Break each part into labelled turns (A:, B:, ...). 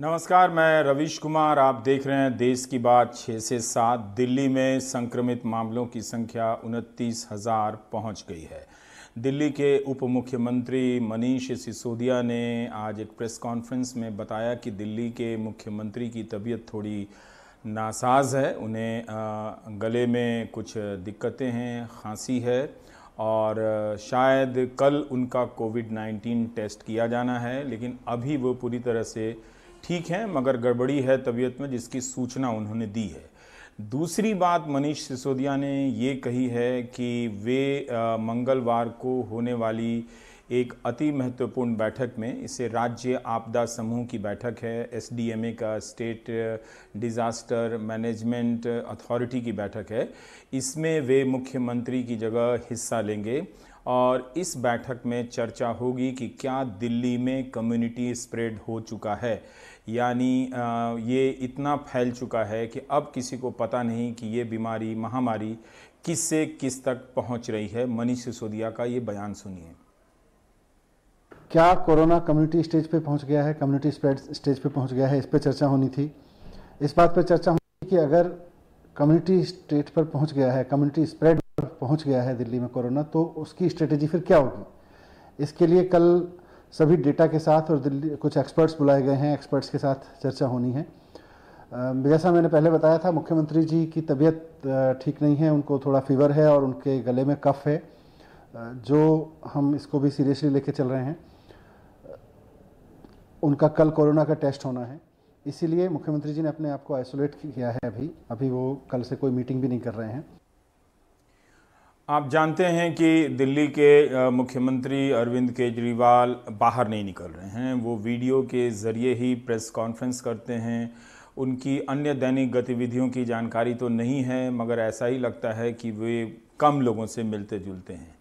A: नमस्कार, मैं रवीश कुमार। आप देख रहे हैं देश की बात 6 से 7। दिल्ली में संक्रमित मामलों की संख्या 29,000 पहुंच गई है। दिल्ली के उप मुख्यमंत्री मनीष सिसोदिया ने आज एक प्रेस कॉन्फ्रेंस में बताया कि दिल्ली के मुख्यमंत्री की तबीयत थोड़ी नासाज है। उन्हें गले में कुछ दिक्कतें हैं, खांसी है और शायद कल उनका कोविड-19 टेस्ट किया जाना है, लेकिन अभी वो पूरी तरह से ठीक हैं, मगर गड़बड़ी है तबीयत में, जिसकी सूचना उन्होंने दी है। दूसरी बात मनीष सिसोदिया ने ये कही है कि वे मंगलवार को होने वाली एक अति महत्वपूर्ण बैठक में, इसे राज्य आपदा समूह की बैठक है, एसडीएमए का स्टेट डिज़ास्टर मैनेजमेंट अथॉरिटी की बैठक है, इसमें वे मुख्यमंत्री की जगह हिस्सा लेंगे और इस बैठक में चर्चा होगी कि क्या दिल्ली में कम्युनिटी स्प्रेड हो चुका है, यानी ये इतना फैल चुका है कि अब किसी को पता नहीं कि ये बीमारी, महामारी किस से किस तक पहुंच रही है। मनीष सिसोदिया का ये बयान सुनिए।
B: क्या कोरोना कम्युनिटी स्टेज पे पहुंच गया है, कम्युनिटी स्प्रेड स्टेज पे पहुंच गया है, इस पे चर्चा होनी थी। इस बात पे चर्चा होनी थी कि अगर कम्युनिटी स्टेज पर पहुंच गया है, कम्युनिटी स्प्रेड पर पहुंच गया है दिल्ली में कोरोना, तो उसकी स्ट्रेटेजी फिर क्या होगी। इसके लिए कल सभी डेटा के साथ और दिल्ली कुछ एक्सपर्ट्स बुलाए गए हैं, एक्सपर्ट्स के साथ चर्चा होनी है। जैसा मैंने पहले बताया था, मुख्यमंत्री जी की तबीयत ठीक नहीं है, उनको थोड़ा फीवर है और उनके गले में कफ है, जो हम इसको भी सीरियसली लेके चल रहे हैं। उनका कल कोरोना का टेस्ट होना है, इसीलिए मुख्यमंत्री जी ने अपने आप को आइसोलेट किया है। अभी वो कल से कोई मीटिंग भी नहीं कर रहे हैं।
A: आप जानते हैं कि दिल्ली के मुख्यमंत्री अरविंद केजरीवाल बाहर नहीं निकल रहे हैं। वो वीडियो के ज़रिए ही प्रेस कॉन्फ्रेंस करते हैं। उनकी अन्य दैनिक गतिविधियों की जानकारी तो नहीं है, मगर ऐसा ही लगता है कि वे कम लोगों से मिलते जुलते हैं।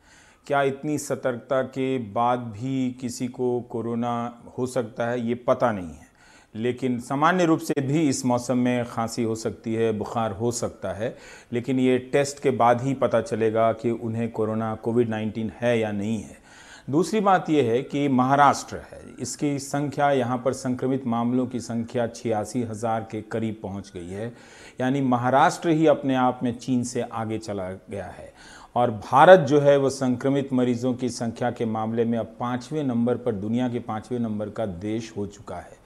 A: क्या इतनी सतर्कता के बाद भी किसी को कोरोना हो सकता है, ये पता नहीं है, लेकिन सामान्य रूप से भी इस मौसम में खांसी हो सकती है, बुखार हो सकता है, लेकिन ये टेस्ट के बाद ही पता चलेगा कि उन्हें कोरोना कोविड-19 है या नहीं है। दूसरी बात यह है कि महाराष्ट्र है, इसकी संख्या, यहाँ पर संक्रमित मामलों की संख्या 86,000 के करीब पहुँच गई है, यानी महाराष्ट्र ही अपने आप में चीन से आगे चला गया है। और भारत जो है वो संक्रमित मरीजों की संख्या के मामले में अब 5वें नंबर पर, दुनिया के 5वें नंबर का देश हो चुका है।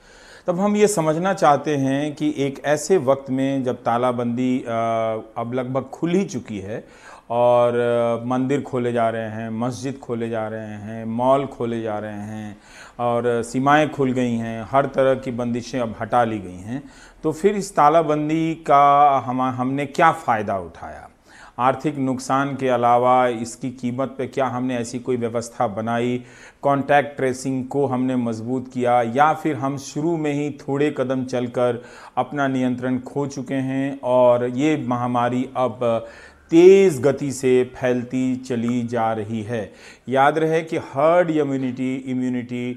A: तब हम ये समझना चाहते हैं कि एक ऐसे वक्त में जब तालाबंदी अब लगभग खुल ही चुकी है और मंदिर खोले जा रहे हैं, मस्जिद खोले जा रहे हैं, मॉल खोले जा रहे हैं और सीमाएं खुल गई हैं, हर तरह की बंदिशें अब हटा ली गई हैं, तो फिर इस तालाबंदी का हमने क्या फ़ायदा उठाया। आर्थिक नुकसान के अलावा इसकी कीमत पे क्या हमने ऐसी कोई व्यवस्था बनाई, कॉन्टैक्ट ट्रेसिंग को हमने मजबूत किया, या फिर हम शुरू में ही थोड़े कदम चलकर अपना नियंत्रण खो चुके हैं और ये महामारी अब तेज़ गति से फैलती चली जा रही है। याद रहे कि हर्ड इम्यूनिटी,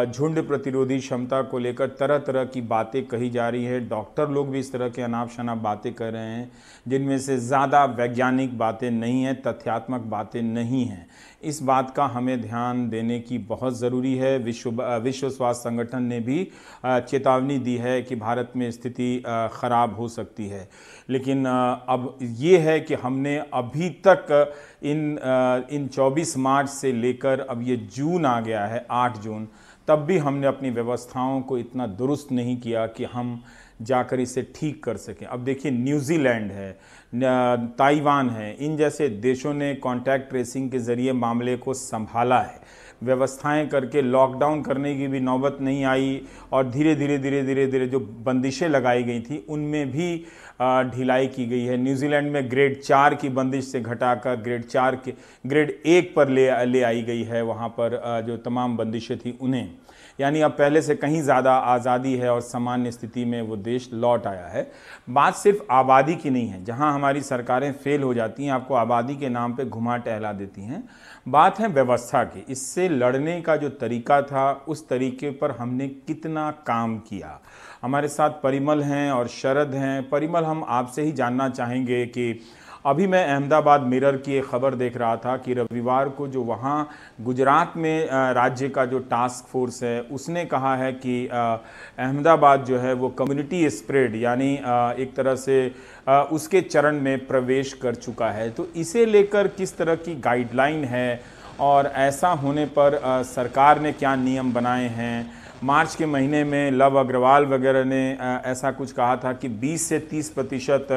A: झुंड प्रतिरोधी क्षमता को लेकर तरह तरह की बातें कही जा रही है। डॉक्टर लोग भी इस तरह के अनाप शनाप बातें कर रहे हैं, जिनमें से ज़्यादा वैज्ञानिक बातें नहीं हैं, तथ्यात्मक बातें नहीं हैं। इस बात का हमें ध्यान देने की बहुत ज़रूरी है। विश्व स्वास्थ्य संगठन ने भी चेतावनी दी है कि भारत में स्थिति ख़राब हो सकती है, लेकिन अब ये है कि हमने अभी तक इन 24 मार्च से लेकर अब ये जून आ गया है, 8 जून, तब भी हमने अपनी व्यवस्थाओं को इतना दुरुस्त नहीं किया कि हम जाकर इसे ठीक कर सकें। अब देखिए, न्यूजीलैंड है, ताइवान है, इन जैसे देशों ने कॉन्टैक्ट ट्रेसिंग के ज़रिए मामले को संभाला है, व्यवस्थाएं करके लॉकडाउन करने की भी नौबत नहीं आई और धीरे धीरे जो बंदिशें लगाई गई थी उनमें भी ढिलाई की गई है। न्यूजीलैंड में ग्रेड 4 की बंदिश से घटाकर ग्रेड 1 पर ले आई गई है। वहाँ पर जो तमाम बंदिशें थी उन्हें, यानी अब पहले से कहीं ज़्यादा आज़ादी है और सामान्य स्थिति में वो देश लौट आया है। बात सिर्फ आबादी की नहीं है, जहां हमारी सरकारें फेल हो जाती हैं, आपको आबादी के नाम पे घुमा टहला देती हैं। बात है व्यवस्था की। इससे लड़ने का जो तरीका था, उस तरीके पर हमने कितना काम किया। हमारे साथ परिमल हैं और शरद हैं। परिमल, हम आपसे ही जानना चाहेंगे कि अभी मैं अहमदाबाद मिरर की एक खबर देख रहा था कि रविवार को जो वहाँ गुजरात में राज्य का जो टास्क फोर्स है उसने कहा है कि अहमदाबाद जो है वो कम्युनिटी स्प्रेड यानी एक तरह से उसके चरण में प्रवेश कर चुका है। तो इसे लेकर किस तरह की गाइडलाइन है और ऐसा होने पर सरकार ने क्या नियम बनाए हैं? मार्च के महीने में लव अग्रवाल वगैरह ने ऐसा कुछ कहा था कि 20 से 30%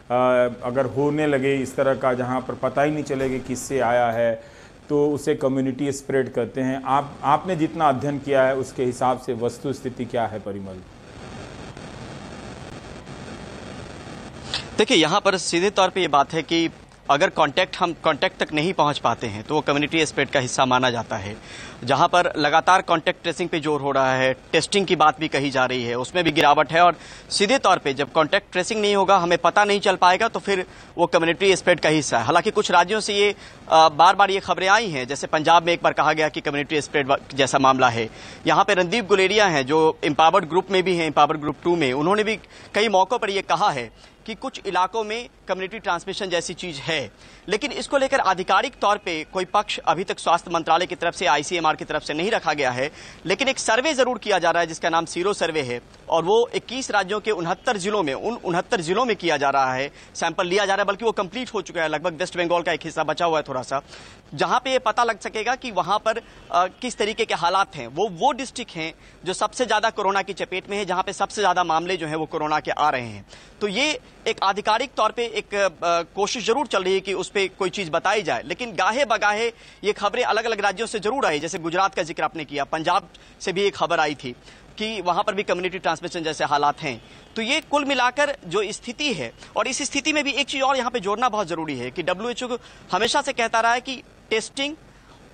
A: अगर होने लगे इस तरह का जहां पर पता ही नहीं चलेगा किससे आया है तो उसे कम्युनिटी स्प्रेड करते हैं। आपने जितना अध्ययन किया है उसके हिसाब से वस्तु स्थिति क्या है परिमल?
C: देखिए, यहाँ पर सीधे तौर पे ये बात है कि अगर हम कांटेक्ट तक नहीं पहुंच पाते हैं तो वो कम्युनिटी स्प्रेड का हिस्सा माना जाता है। जहां पर लगातार कांटेक्ट ट्रेसिंग पे जोर हो रहा है, टेस्टिंग की बात भी कही जा रही है, उसमें भी गिरावट है। और सीधे तौर पे जब कांटेक्ट ट्रेसिंग नहीं होगा, हमें पता नहीं चल पाएगा, तो फिर वो कम्युनिटी स्प्रेड का हिस्सा है। हालांकि कुछ राज्यों से ये बार बार ये खबरें आई हैं, जैसे पंजाब में एक बार कहा गया कि कम्युनिटी स्प्रेड जैसा मामला है। यहाँ पे रणदीप गुलेरिया हैं जो एम्पावर्ड ग्रुप में भी हैं, एम्पावर्ड ग्रुप 2 में, उन्होंने भी कई मौकों पर ये कहा है कि कुछ इलाकों में कम्युनिटी ट्रांसमिशन जैसी चीज है, लेकिन इसको लेकर आधिकारिक तौर पे कोई पक्ष अभी तक स्वास्थ्य मंत्रालय की तरफ से, आईसीएमआर की तरफ से नहीं रखा गया है। लेकिन एक सर्वे जरूर किया जा रहा है जिसका नाम सीरो सर्वे है, और वो 21 राज्यों के 69 जिलों में, उन 69 जिलों में किया जा रहा है, सैंपल लिया जा रहा है, बल्कि वो कंप्लीट हो चुका है। लगभग वेस्ट बंगाल का एक हिस्सा बचा हुआ है थोड़ा सा, जहां पे ये पता लग सकेगा कि वहां पर किस तरीके के हालात हैं। वो डिस्ट्रिक्ट हैं जो सबसे ज्यादा कोरोना की चपेट में है, जहां पे सबसे ज्यादा मामले जो है वो कोरोना के आ रहे हैं। तो ये एक आधिकारिक तौर पे एक कोशिश जरूर चल रही है कि उस पर कोई चीज बताई जाए, लेकिन गाहे बगाहे ये खबरें अलग अलग राज्यों से जरूर आई। जैसे गुजरात का जिक्र आपने किया, पंजाब से भी एक खबर आई थी कि वहां पर भी कम्युनिटी ट्रांसमिशन जैसे हालात हैं। तो ये कुल मिलाकर जो स्थिति है, और इस स्थिति में भी एक चीज और यहां पे जोड़ना बहुत जरूरी है कि WHO हमेशा से कहता रहा है कि टेस्टिंग,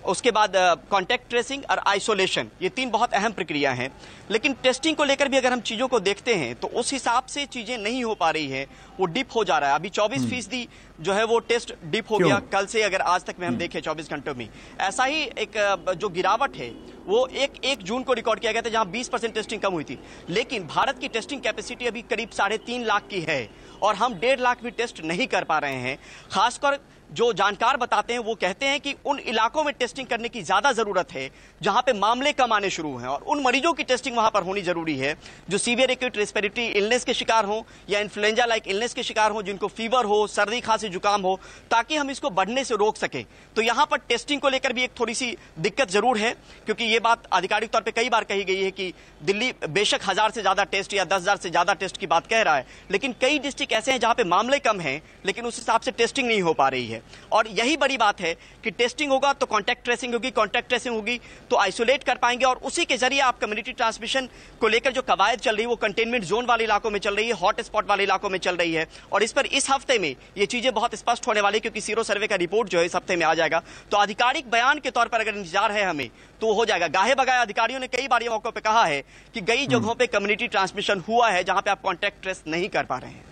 C: उसके बाद कॉन्टैक्ट ट्रेसिंग और आइसोलेशन, ये 3 बहुत अहम प्रक्रिया हैं। लेकिन टेस्टिंग को लेकर भी अगर हम चीजों को देखते हैं तो उस हिसाब से चीजें नहीं हो पा रही है, वो डिप हो जा रहा है। अभी 24% जो है वो टेस्ट डिप हो गया कल से, अगर आज तक में हम देखें 24 घंटों में। ऐसा ही एक जो गिरावट है वो 1 जून को रिकॉर्ड किया गया था, जहां 20% टेस्टिंग कम हुई थी। लेकिन भारत की टेस्टिंग कैपेसिटी अभी करीब 3.5 लाख की है, और हम 1.5 लाख भी टेस्ट नहीं कर पा रहे हैं। खासकर जो जानकार बताते हैं वो कहते हैं कि उन इलाकों में टेस्टिंग करने की ज्यादा जरूरत है जहां पे मामले कम आने शुरू हैं, और उन मरीजों की टेस्टिंग वहां पर होनी जरूरी है जो सीवियर एक्यूट रेस्पिरेटरी इलनेस के शिकार हो या इन्फ्लुएंजा लाइक इलनेस के शिकार हो, जिनको फीवर हो, सर्दी खांसी जुकाम हो, ताकि हम इसको बढ़ने से रोक सके। तो यहां पर टेस्टिंग को लेकर भी एक थोड़ी सी दिक्कत जरूर है, क्योंकि ये बात आधिकारिक तौर पर कई बार कही गई है कि दिल्ली बेशक 1000 से ज्यादा टेस्ट या 10,000 से ज्यादा टेस्ट की बात कह रहा है, लेकिन कई डिस्ट्रिक्ट ऐसे हैं जहां पे मामले कम हैं लेकिन उस हिसाब से टेस्टिंग नहीं हो पा रही है। और यही बड़ी बात है कि टेस्टिंग होगा तो कॉन्टैक्ट ट्रेसिंग होगी, कॉन्टैक्ट ट्रेसिंग होगी तो आइसोलेट कर पाएंगे, और उसी के जरिए आप कम्युनिटी ट्रांसमिशन को लेकर जो कवायद चल रही है वो कंटेनमेंट जोन वाले इलाकों में चल रही है, हॉट स्पॉट वाले इलाकों में चल रही है। और इस पर इस हफ्ते में ये चीजें बहुत स्पष्ट होने वाली, क्योंकि सीरो सर्वे का रिपोर्ट जो है इस हफ्ते में आ जाएगा। तो आधिकारिक बयान के तौर पर अगर इंतजार है हमें तो हो जाएगा। गाहे बगाए अधिकारियों ने कई बार ये मौकों पर कहा है कि कई जगहों पर कम्युनिटी ट्रांसमिशन हुआ है जहां पे आप कॉन्टैक्ट ट्रेस नहीं कर पा रहे हैं।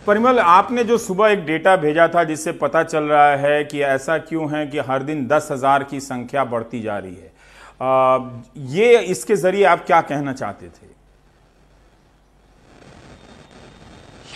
A: परिमल, आपने जो सुबह एक डेटा भेजा था जिससे पता चल रहा है कि ऐसा क्यों है कि हर दिन 10,000 की संख्या बढ़ती जा रही है, ये इसके जरिए आप क्या कहना चाहते थे?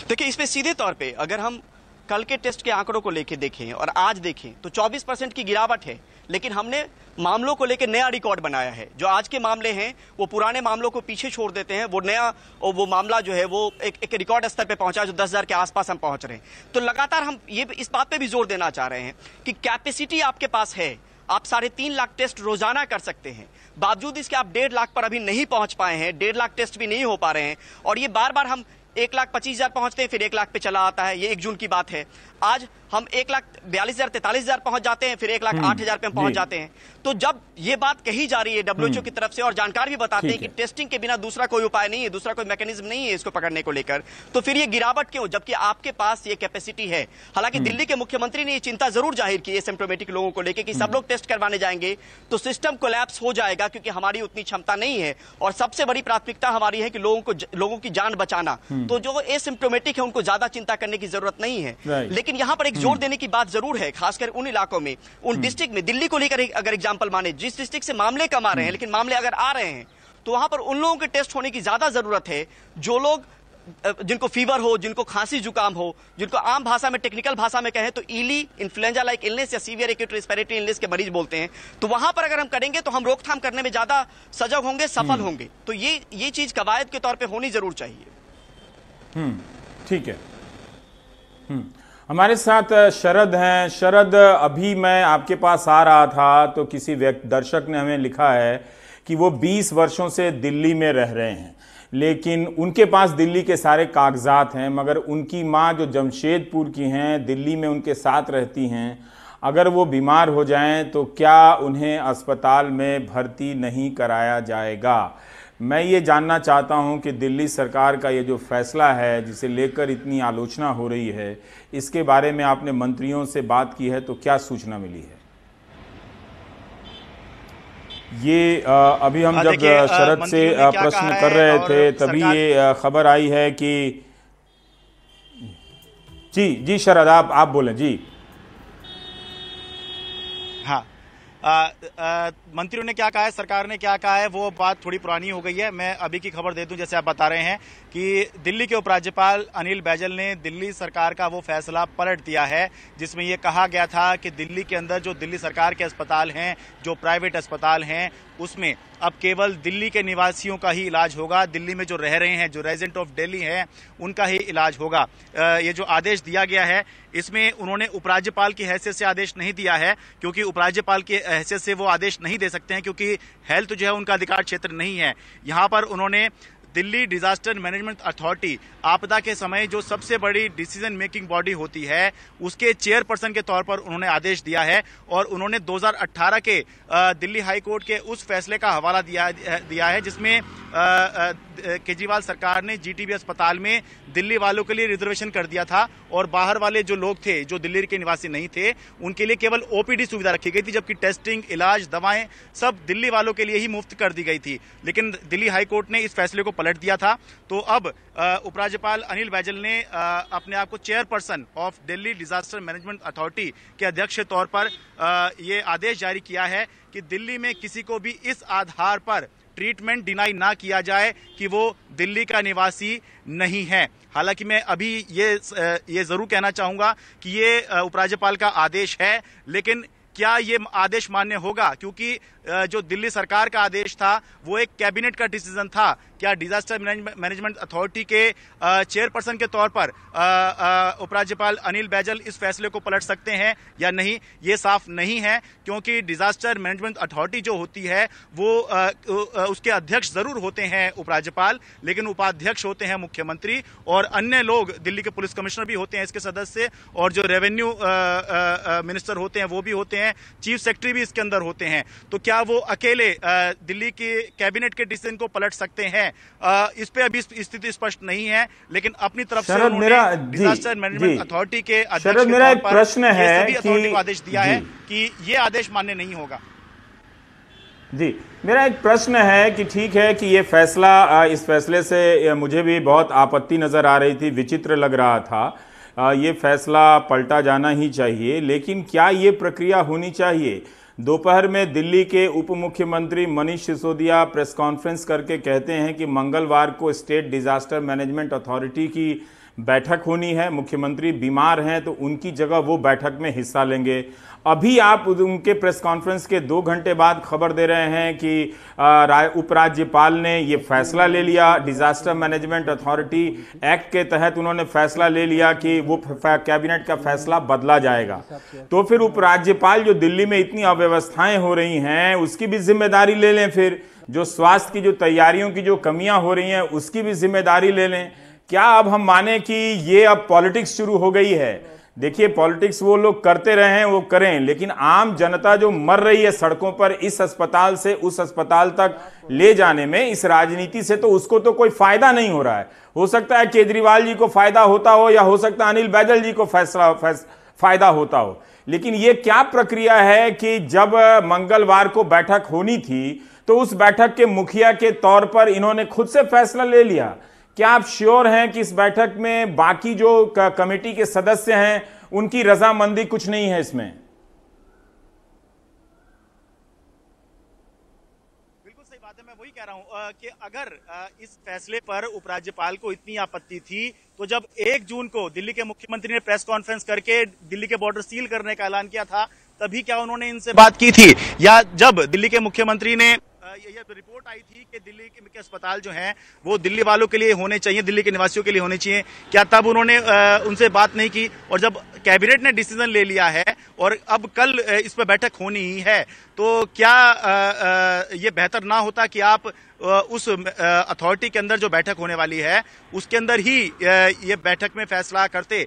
C: देखिए, इसमें सीधे तौर पे अगर हम कल के टेस्ट के आंकड़ों को लेकर देखें और आज देखें तो 24% की गिरावट है, लेकिन हमने मामलों को लेकर नया रिकॉर्ड बनाया है। जो आज के मामले हैं वो पुराने मामलों को पीछे छोड़ देते हैं, वो नया वो मामला जो है वो एक रिकॉर्ड स्तर पे पहुंचा, जो 10,000 के आसपास हम पहुंच रहे हैं। तो लगातार हम ये इस बात पे भी जोर देना चाह रहे हैं कि कैपेसिटी आपके पास है, आप 3.5 लाख टेस्ट रोजाना कर सकते हैं, बावजूद इसके आप 1.5 लाख पर अभी नहीं पहुंच पाए हैं, 1.5 लाख टेस्ट भी नहीं हो पा रहे हैं। और ये बार बार हम 1,25,000 पहुंचते हैं, फिर 1 लाख पे चला आता है। ये 1 जून की बात है। आज हम 1,42,000 43,000 पहुंच जाते हैं, फिर 1,08,000 पे हम पहुंच जाते हैं। तो जब ये बात कही जा रही है WHO की तरफ से, और जानकार भी बताते हैं कि टेस्टिंग के बिना दूसरा कोई उपाय नहीं है, दूसरा कोई मैकेनिज्म नहीं है इसको पकड़ने को लेकर, तो फिर ये गिरावट क्यों, जबकि आपके पास ये कैपेसिटी है। हालांकि दिल्ली के मुख्यमंत्री ने ये चिंता जरूर जाहिर की एसिम्प्टोमेटिक लोगों को लेकर कि सब लोग टेस्ट करवाने जाएंगे तो सिस्टम कोलैप्स हो जाएगा, क्योंकि हमारी उतनी क्षमता नहीं है, और सबसे बड़ी प्राथमिकता हमारी है कि लोगों की जान बचाना। तो जो एसिम्प्टोमेटिक है उनको ज्यादा चिंता करने की जरूरत नहीं है। लेकिन यहां पर एक जोर देने की बात जरूर है, खासकर उन इलाकों में, उन डिस्ट्रिक्ट में। दिल्ली को लेकर अगर एग्जांपल माने, जिस डिस्ट्रिक्ट से मामले कम आ रहे हैं लेकिन मामले अगर आ रहे हैं तो वहां पर उन लोगों के टेस्ट होने की ज्यादा जरूरत है जो लोग जिनको फीवर हो, जिनको खांसी जुकाम हो, जिनको आम भाषा में, टेक्निकल भाषा में कहें तो ईली, इन्फ्लुएंजा लाइक इलनेस या सीवियर एक्यूट रेस्पिरेटरी इलनेस के मरीज बोलते हैं, तो वहां पर अगर हम करेंगे तो हम रोकथाम करने में ज्यादा सजग होंगे, सफल होंगे। तो ये चीज कवायद के तौर पर होनी जरूर चाहिए।
A: ठीक है। हमारे साथ शरद हैं। शरद, अभी मैं आपके पास आ रहा था तो किसी दर्शक ने हमें लिखा है कि वो 20 वर्षों से दिल्ली में रह रहे हैं, लेकिन उनके पास दिल्ली के सारे कागजात हैं, मगर उनकी माँ जो जमशेदपुर की हैं, दिल्ली में उनके साथ रहती हैं, अगर वो बीमार हो जाएं तो क्या उन्हें अस्पताल में भर्ती नहीं कराया जाएगा? मैं ये जानना चाहता हूं कि दिल्ली सरकार का ये जो फैसला है, जिसे लेकर इतनी आलोचना हो रही है, इसके बारे में आपने मंत्रियों से बात की है तो क्या सूचना मिली है? ये अभी हम जब शरद से प्रश्न कर रहे थे तभी ये खबर आई है कि जी शरद आप बोलें जी।
D: हाँ, मंत्रियों ने क्या कहा है, सरकार ने क्या कहा है, वो बात थोड़ी पुरानी हो गई है। मैं अभी की खबर दे दूं, जैसे आप बता रहे हैं कि दिल्ली के उपराज्यपाल अनिल बैजल ने दिल्ली सरकार का वो फैसला पलट दिया है जिसमें ये कहा गया था कि दिल्ली के अंदर जो दिल्ली सरकार के अस्पताल हैं, जो प्राइवेट अस्पताल हैं, उसमें अब केवल दिल्ली के निवासियों का ही इलाज होगा। दिल्ली में जो रह रहे हैं, जो रेजिडेंट ऑफ दिल्ली हैं, उनका ही इलाज होगा। ये जो आदेश दिया गया है, इसमें उन्होंने उपराज्यपाल की हैसियत से आदेश नहीं दिया है, क्योंकि उपराज्यपाल की हैसियत से वो आदेश नहीं दे सकते हैं, क्योंकि हेल्थ जो है उनका अधिकार क्षेत्र नहीं है। यहाँ पर उन्होंने दिल्ली डिजास्टर मैनेजमेंट अथॉरिटी, आपदा के समय जो सबसे बड़ी डिसीजन मेकिंग बॉडी होती है, उसके चेयरपर्सन के तौर पर उन्होंने आदेश दिया है। और उन्होंने 2018 के दिल्ली हाई कोर्ट के उस फैसले का हवाला दिया है जिसमें केजरीवाल सरकार ने जीटीबी अस्पताल में दिल्ली वालों के लिए रिजर्वेशन कर दिया था और बाहर वाले जो लोग थे, जो दिल्ली के निवासी नहीं थे, उनके लिए केवल ओपीडी सुविधा रखी गई थी, जबकि टेस्टिंग, इलाज, दवाएं सब दिल्ली वालों के लिए ही मुफ्त कर दी गई थी। लेकिन दिल्ली हाई कोर्ट ने इस फैसले को पलट दिया था। तो अब उपराज्यपाल अनिल बैजल ने अपने आप को chairperson of Delhi disaster management authority के अध्यक्ष के तौर पर ये आदेश जारी किया है कि दिल्ली में किसी को भी इस आधार पर ट्रीटमेंट डिनाई ना किया जाए कि वो दिल्ली का निवासी नहीं है। हालांकि मैं अभी ये जरूर कहना चाहूंगा कि ये उपराज्यपाल का आदेश है, लेकिन क्या ये आदेश मान्य होगा? क्योंकि जो दिल्ली सरकार का आदेश था वो एक कैबिनेट का डिसीजन था। क्या डिजास्टर मैनेजमेंट अथॉरिटी के चेयरपर्सन के तौर पर उपराज्यपाल अनिल बैजल इस फैसले को पलट सकते हैं या नहीं, ये साफ नहीं है, क्योंकि डिजास्टर मैनेजमेंट अथॉरिटी जो होती है वो उसके अध्यक्ष जरूर होते हैं उपराज्यपाल, लेकिन उपाध्यक्ष होते हैं मुख्यमंत्री, और अन्य लोग दिल्ली के पुलिस कमिश्नर भी होते हैं इसके सदस्य, और जो रेवेन्यू मिनिस्टर होते हैं वो भी होते हैं, चीफ सेक्रेटरी भी इसके अंदर होते हैं। तो क्या वो अकेले दिल्ली के कैबिनेट के डिसीजन को पलट सकते हैं? इस पे अभी स्थिति स्पष्ट नहीं है, लेकिन अपनी तरफ से उन्होंने डिजास्टर मैनेजमेंट अथॉरिटी के अध्यक्ष के तौर पर प्रश्न है सभी अथॉरिटी को आदेश दिया है कि ये आदेश मान्य नहीं होगा।
A: जी, मेरा एक प्रश्न है कि ठीक है कि ये फैसला, इस फैसले से मुझे भी बहुत आपत्ति नजर आ रही थी, विचित्र लग रहा था। ये फैसला पलटा जाना ही चाहिए, लेकिन क्या ये प्रक्रिया होनी चाहिए? दोपहर में दिल्ली के उप मुख्यमंत्री मनीष सिसोदिया प्रेस कॉन्फ्रेंस करके कहते हैं कि मंगलवार को स्टेट डिजास्टर मैनेजमेंट अथॉरिटी की बैठक होनी है, मुख्यमंत्री बीमार हैं तो उनकी जगह वो बैठक में हिस्सा लेंगे। अभी आप उनके प्रेस कॉन्फ्रेंस के 2 घंटे बाद खबर दे रहे हैं कि उपराज्यपाल ने ये फैसला ले लिया, डिजास्टर मैनेजमेंट अथॉरिटी एक्ट के तहत उन्होंने फैसला ले लिया कि वो कैबिनेट का फैसला बदला जाएगा। तो फिर उपराज्यपाल, जो दिल्ली में इतनी अव्यवस्थाएं हो रही हैं, उसकी भी जिम्मेदारी ले लें, फिर जो स्वास्थ्य की जो तैयारियों की जो कमियां हो रही हैं उसकी भी जिम्मेदारी ले लें। क्या अब हम माने कि ये अब पॉलिटिक्स शुरू हो गई है? देखिए, पॉलिटिक्स वो लोग करते रहे हैं, वो करें, लेकिन आम जनता जो मर रही है सड़कों पर, इस अस्पताल से उस अस्पताल तक ले जाने में, इस राजनीति से तो उसको तो कोई फायदा नहीं हो रहा है। हो सकता है केजरीवाल जी को फायदा होता हो, या हो सकता है अनिल बैजल जी को फायदा होता हो, लेकिन ये क्या प्रक्रिया है कि जब मंगलवार को बैठक होनी थी तो उस बैठक के मुखिया के तौर पर इन्होंने खुद से फैसला ले लिया। क्या आप श्योर हैं कि इस बैठक में बाकी जो कमेटी के सदस्य हैं उनकी रजामंदी कुछ नहीं है इसमें?
D: बिल्कुल सही बात है, मैं वही कह रहा हूँ कि अगर इस फैसले पर उपराज्यपाल को इतनी आपत्ति थी तो जब 1 जून को दिल्ली के मुख्यमंत्री ने प्रेस कॉन्फ्रेंस करके दिल्ली के बॉर्डर सील करने का ऐलान किया था, तभी क्या उन्होंने इनसे बात की थी? या जब दिल्ली के मुख्यमंत्री ने ये रिपोर्ट आई थी कि दिल्ली के अस्पताल जो हैं वो दिल्ली वालों के लिए होने चाहिए, दिल्ली के निवासियों के लिए होने चाहिए, क्या तब उन्होंने उनसे बात नहीं की? और जब कैबिनेट ने डिसीजन ले लिया है और अब कल इस पर बैठक होनी ही है, तो क्या ये बेहतर ना होता कि आप उस अथॉरिटी के अंदर जो बैठक होने वाली है उसके अंदर ही ये बैठक में फैसला करते?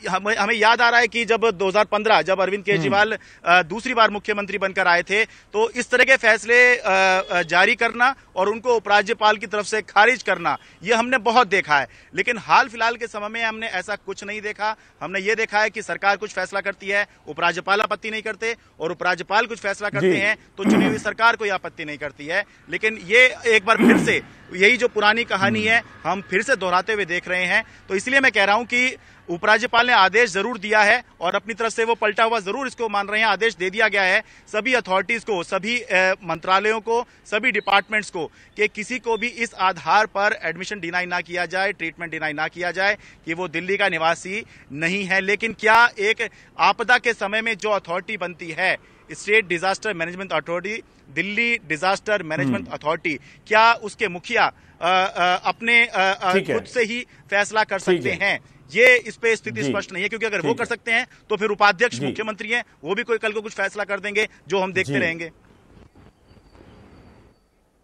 D: हमें याद आ रहा है कि जब 2015 जब अरविंद केजरीवाल दूसरी बार मुख्यमंत्री बनकर आए थे तो इस तरह के फैसले जारी करना और उनको उपराज्यपाल की तरफ से खारिज करना ये हमने बहुत देखा है, लेकिन हाल फिलहाल के समय में हमने ऐसा कुछ नहीं देखा। हमने ये देखा है कि सरकार कुछ फैसला करती है, उपराज्यपाल आपत्ति नहीं करते, और उपराज्यपाल कुछ फैसला करते हैं तो चुनी हुई सरकार कोई आपत्ति नहीं करती है। लेकिन ये एक बार फिर से यही जो पुरानी कहानी है हम फिर से दोहराते हुए देख रहे हैं। तो इसलिए मैं कह रहा हूं कि उपराज्यपाल ने आदेश जरूर दिया है और अपनी तरफ से वो पलटा हुआ जरूर इसको मान रहे हैं। आदेश दे दिया गया है सभी अथॉरिटीज को, सभी मंत्रालयों को, सभी डिपार्टमेंट्स को कि किसी को भी इस आधार पर एडमिशन डिनाई ना किया जाए, ट्रीटमेंट डिनाई ना किया जाए कि वो दिल्ली का निवासी नहीं है। लेकिन क्या एक आपदा के समय में जो अथॉरिटी बनती है, state disaster management authority, Delhi disaster management authority, क्या उसके मुखिया अपने खुद से ही फैसला कर सकते हैं? ये इस पे स्थिति स्पष्ट नहीं है, क्योंकि अगर वो कर सकते हैं तो फिर उपाध्यक्ष मुख्यमंत्री हैं, वो भी कोई कल को कुछ फैसला कर देंगे जो हम देखते रहेंगे।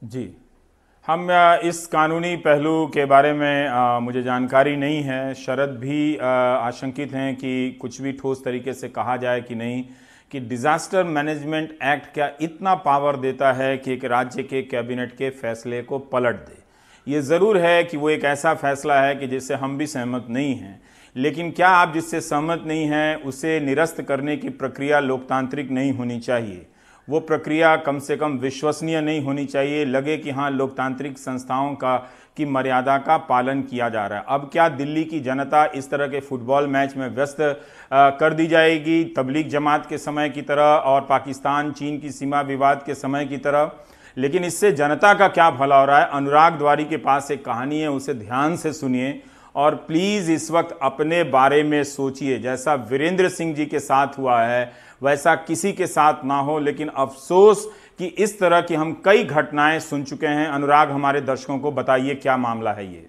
A: जी, हम इस कानूनी पहलू के बारे में मुझे जानकारी नहीं है। शरद भी आशंकित हैं कि कुछ भी ठोस तरीके से कहा जाए कि नहीं, कि डिजास्टर मैनेजमेंट एक्ट क्या इतना पावर देता है कि एक राज्य के कैबिनेट के फैसले को पलट दे। ये ज़रूर है कि वो एक ऐसा फैसला है कि जिससे हम भी सहमत नहीं हैं, लेकिन क्या आप जिससे सहमत नहीं हैं उसे निरस्त करने की प्रक्रिया लोकतांत्रिक नहीं होनी चाहिए? वो प्रक्रिया कम से कम विश्वसनीय नहीं होनी चाहिए, लगे कि हाँ लोकतांत्रिक संस्थाओं की मर्यादा का पालन किया जा रहा है। अब क्या दिल्ली की जनता इस तरह के फुटबॉल मैच में व्यस्त कर दी जाएगी तबलीग जमात के समय की तरह और पाकिस्तान चीन की सीमा विवाद के समय की तरह? लेकिन इससे जनता का क्या भला हो रहा है? अनुराग द्वारी के पास एक कहानी है, उसे ध्यान से सुनिए और प्लीज़ इस वक्त अपने बारे में सोचिए। जैसा वीरेंद्र सिंह जी के साथ हुआ है वैसा किसी के साथ ना हो, लेकिन अफसोस कि इस तरह की हम कई घटनाएं सुन चुके हैं। अनुराग, हमारे दर्शकों को बताइए क्या मामला है ये।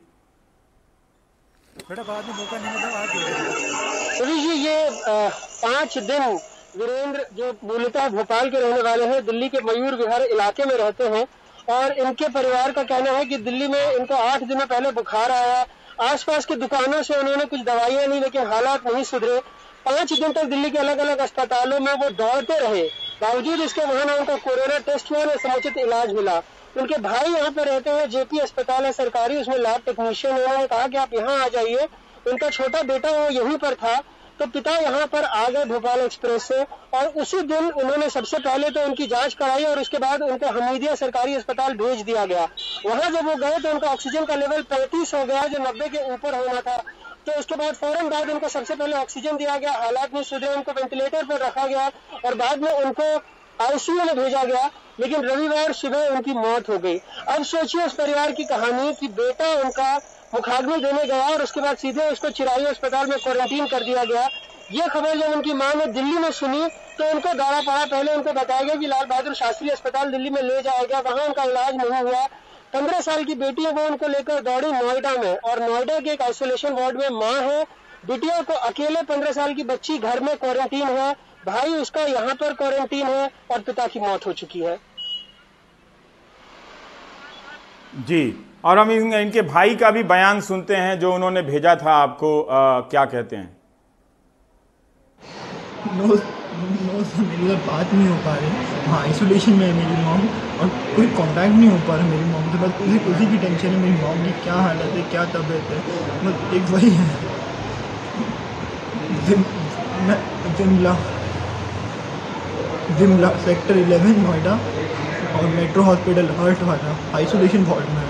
E: ये 5 दिन वीरेंद्र जो मूलतः भोपाल के रहने वाले हैं, दिल्ली के मयूर विहार इलाके में रहते हैं, और इनके परिवार का कहना है कि दिल्ली में इनको 8 दिनों पहले बुखार आया। आसपास की दुकानों से उन्होंने कुछ दवाइयां ली, लेकिन हालात नहीं सुधरे। 5 दिन तक दिल्ली के अलग अलग अस्पतालों में वो दौड़ते रहे, बावजूद इसके वहां ना उनका कोरोना टेस्ट हुआ, ना समुचित इलाज मिला। उनके भाई यहाँ पे रहते हैं, जेपी अस्पताल है सरकारी, उसमें लैब टेक्नीशियन है। उन्होंने कहा कि आप यहाँ आ जाइए। उनका छोटा बेटा वो यहीं पर था, तो पिता यहाँ पर आ गए भोपाल एक्सप्रेस से, और उसी दिन उन्होंने सबसे पहले तो उनकी जांच कराई और उसके बाद उनको हमीदिया सरकारी अस्पताल भेज दिया गया। वहां जब वो गए तो उनका ऑक्सीजन का लेवल 35 हो गया, जो 90 के ऊपर होना था। तो उसके बाद फौरन बाद उनको सबसे पहले ऑक्सीजन दिया गया, हालात नहीं सुधरे, उनको वेंटिलेटर पर रखा गया और बाद में उनको आईसीयू में भेजा गया। लेकिन रविवार सुबह उनकी मौत हो गई। अब सोचिए उस परिवार की कहानी कि बेटा उनका मुखाग्नि देने गया और उसके बाद सीधे उसको चिरायू अस्पताल में क्वारंटीन कर दिया गया। ये खबर जब उनकी मां ने दिल्ली में सुनी तो उनको दौरा पड़ा। पहले उनको बताया गया कि लाल बहादुर शास्त्री अस्पताल दिल्ली में ले जाया गया, वहां उनका इलाज नहीं हुआ। 15 साल की बेटी है, वो उनको लेकर दौड़ी नोएडा में, और नोएडा के एक आइसोलेशन वार्ड में माँ है, बिटिया को अकेले 15 साल की बच्ची घर में क्वारंटीन है, भाई उसका यहाँ पर क्वारंटीन है और पिता की मौत हो चुकी है।
A: जी, और हम इनके भाई का भी बयान सुनते हैं जो उन्होंने भेजा था आपको। क्या कहते हैं?
F: मेरी बात नहीं हो पा रही, हाँ आइसोलेशन में है मेरी मॉम और कोई कांटेक्ट नहीं हो पा रहा मेरी मॉम से। बस उसी की टेंशन है, मेरी मॉम की क्या हालत है, क्या तबीयत है। बस एक वही है, विमला सेक्टर 11 नोएडा और मेट्रो हॉस्पिटल हर्ट वाला आइसोलेशन वार्ड में।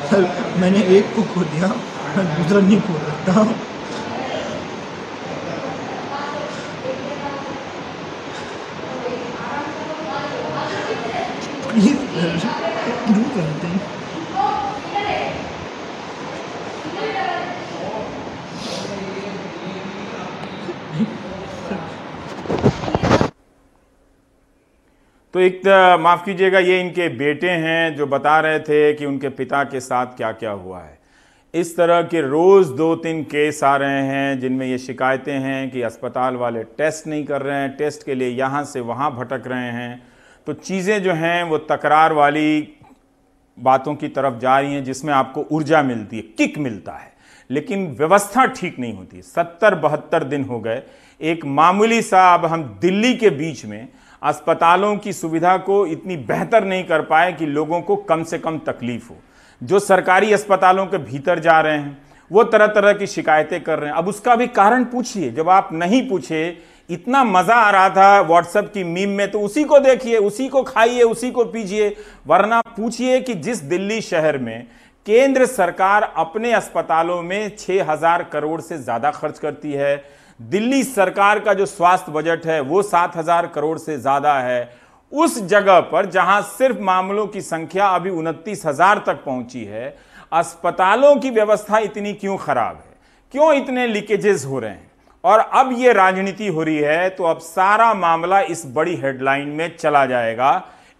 F: सर मैंने एक को खो दिया, दूसरा नहीं खो रहा। आता। Please do something.
A: तो एक माफ़ कीजिएगा, ये इनके बेटे हैं जो बता रहे थे कि उनके पिता के साथ क्या क्या हुआ है। इस तरह के रोज़ 2-3 केस आ रहे हैं जिनमें ये शिकायतें हैं कि अस्पताल वाले टेस्ट नहीं कर रहे हैं, टेस्ट के लिए यहाँ से वहाँ भटक रहे हैं। तो चीज़ें जो हैं वो तकरार वाली बातों की तरफ जा रही हैं जिसमें आपको ऊर्जा मिलती है, किक मिलता है, लेकिन व्यवस्था ठीक नहीं होती। 70-72 दिन हो गए, एक मामूली सा अब हम दिल्ली के बीच में अस्पतालों की सुविधा को इतनी बेहतर नहीं कर पाए कि लोगों को कम से कम तकलीफ हो। जो सरकारी अस्पतालों के भीतर जा रहे हैं वो तरह तरह की शिकायतें कर रहे हैं। अब उसका भी कारण पूछिए, जब आप नहीं पूछे, इतना मजा आ रहा था व्हाट्सएप की मीम में, तो उसी को देखिए, उसी को खाइए, उसी को पीजिए। वरना पूछिए कि जिस दिल्ली शहर में केंद्र सरकार अपने अस्पतालों में 6,000 करोड़ से ज्यादा खर्च करती है, दिल्ली सरकार का जो स्वास्थ्य बजट है वो 7,000 करोड़ से ज्यादा है, उस जगह पर जहां सिर्फ मामलों की संख्या अभी 29,000 तक पहुंची है, अस्पतालों की व्यवस्था इतनी क्यों खराब है, क्यों इतने लीकेजेस हो रहे हैं? और अब ये राजनीति हो रही है तो अब सारा मामला इस बड़ी हेडलाइन में चला जाएगा।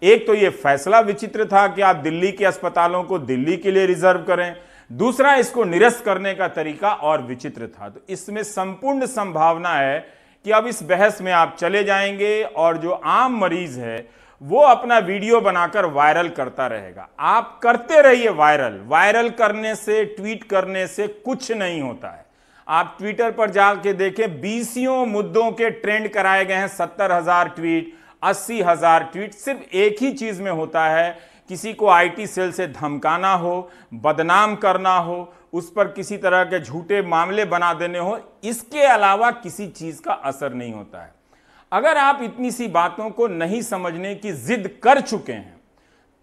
A: एक तो ये फैसला विचित्र था कि आप दिल्ली के अस्पतालों को दिल्ली के लिए रिजर्व करें, दूसरा इसको निरस्त करने का तरीका और विचित्र था। तो इसमें संपूर्ण संभावना है कि अब इस बहस में आप चले जाएंगे और जो आम मरीज है वो अपना वीडियो बनाकर वायरल करता रहेगा। आप करते रहिए वायरल करने से, ट्वीट करने से कुछ नहीं होता है। आप ट्विटर पर जाके देखें, 20 मुद्दों के ट्रेंड कराए गए हैं, 70,000 ट्वीट, 80,000 ट्वीट। सिर्फ एक ही चीज में होता है, किसी को आईटी सेल से धमकाना हो, बदनाम करना हो, उस पर किसी तरह के झूठे मामले बना देने हो, इसके अलावा किसी चीज का असर नहीं होता है। अगर आप इतनी सी बातों को नहीं समझने की जिद कर चुके हैं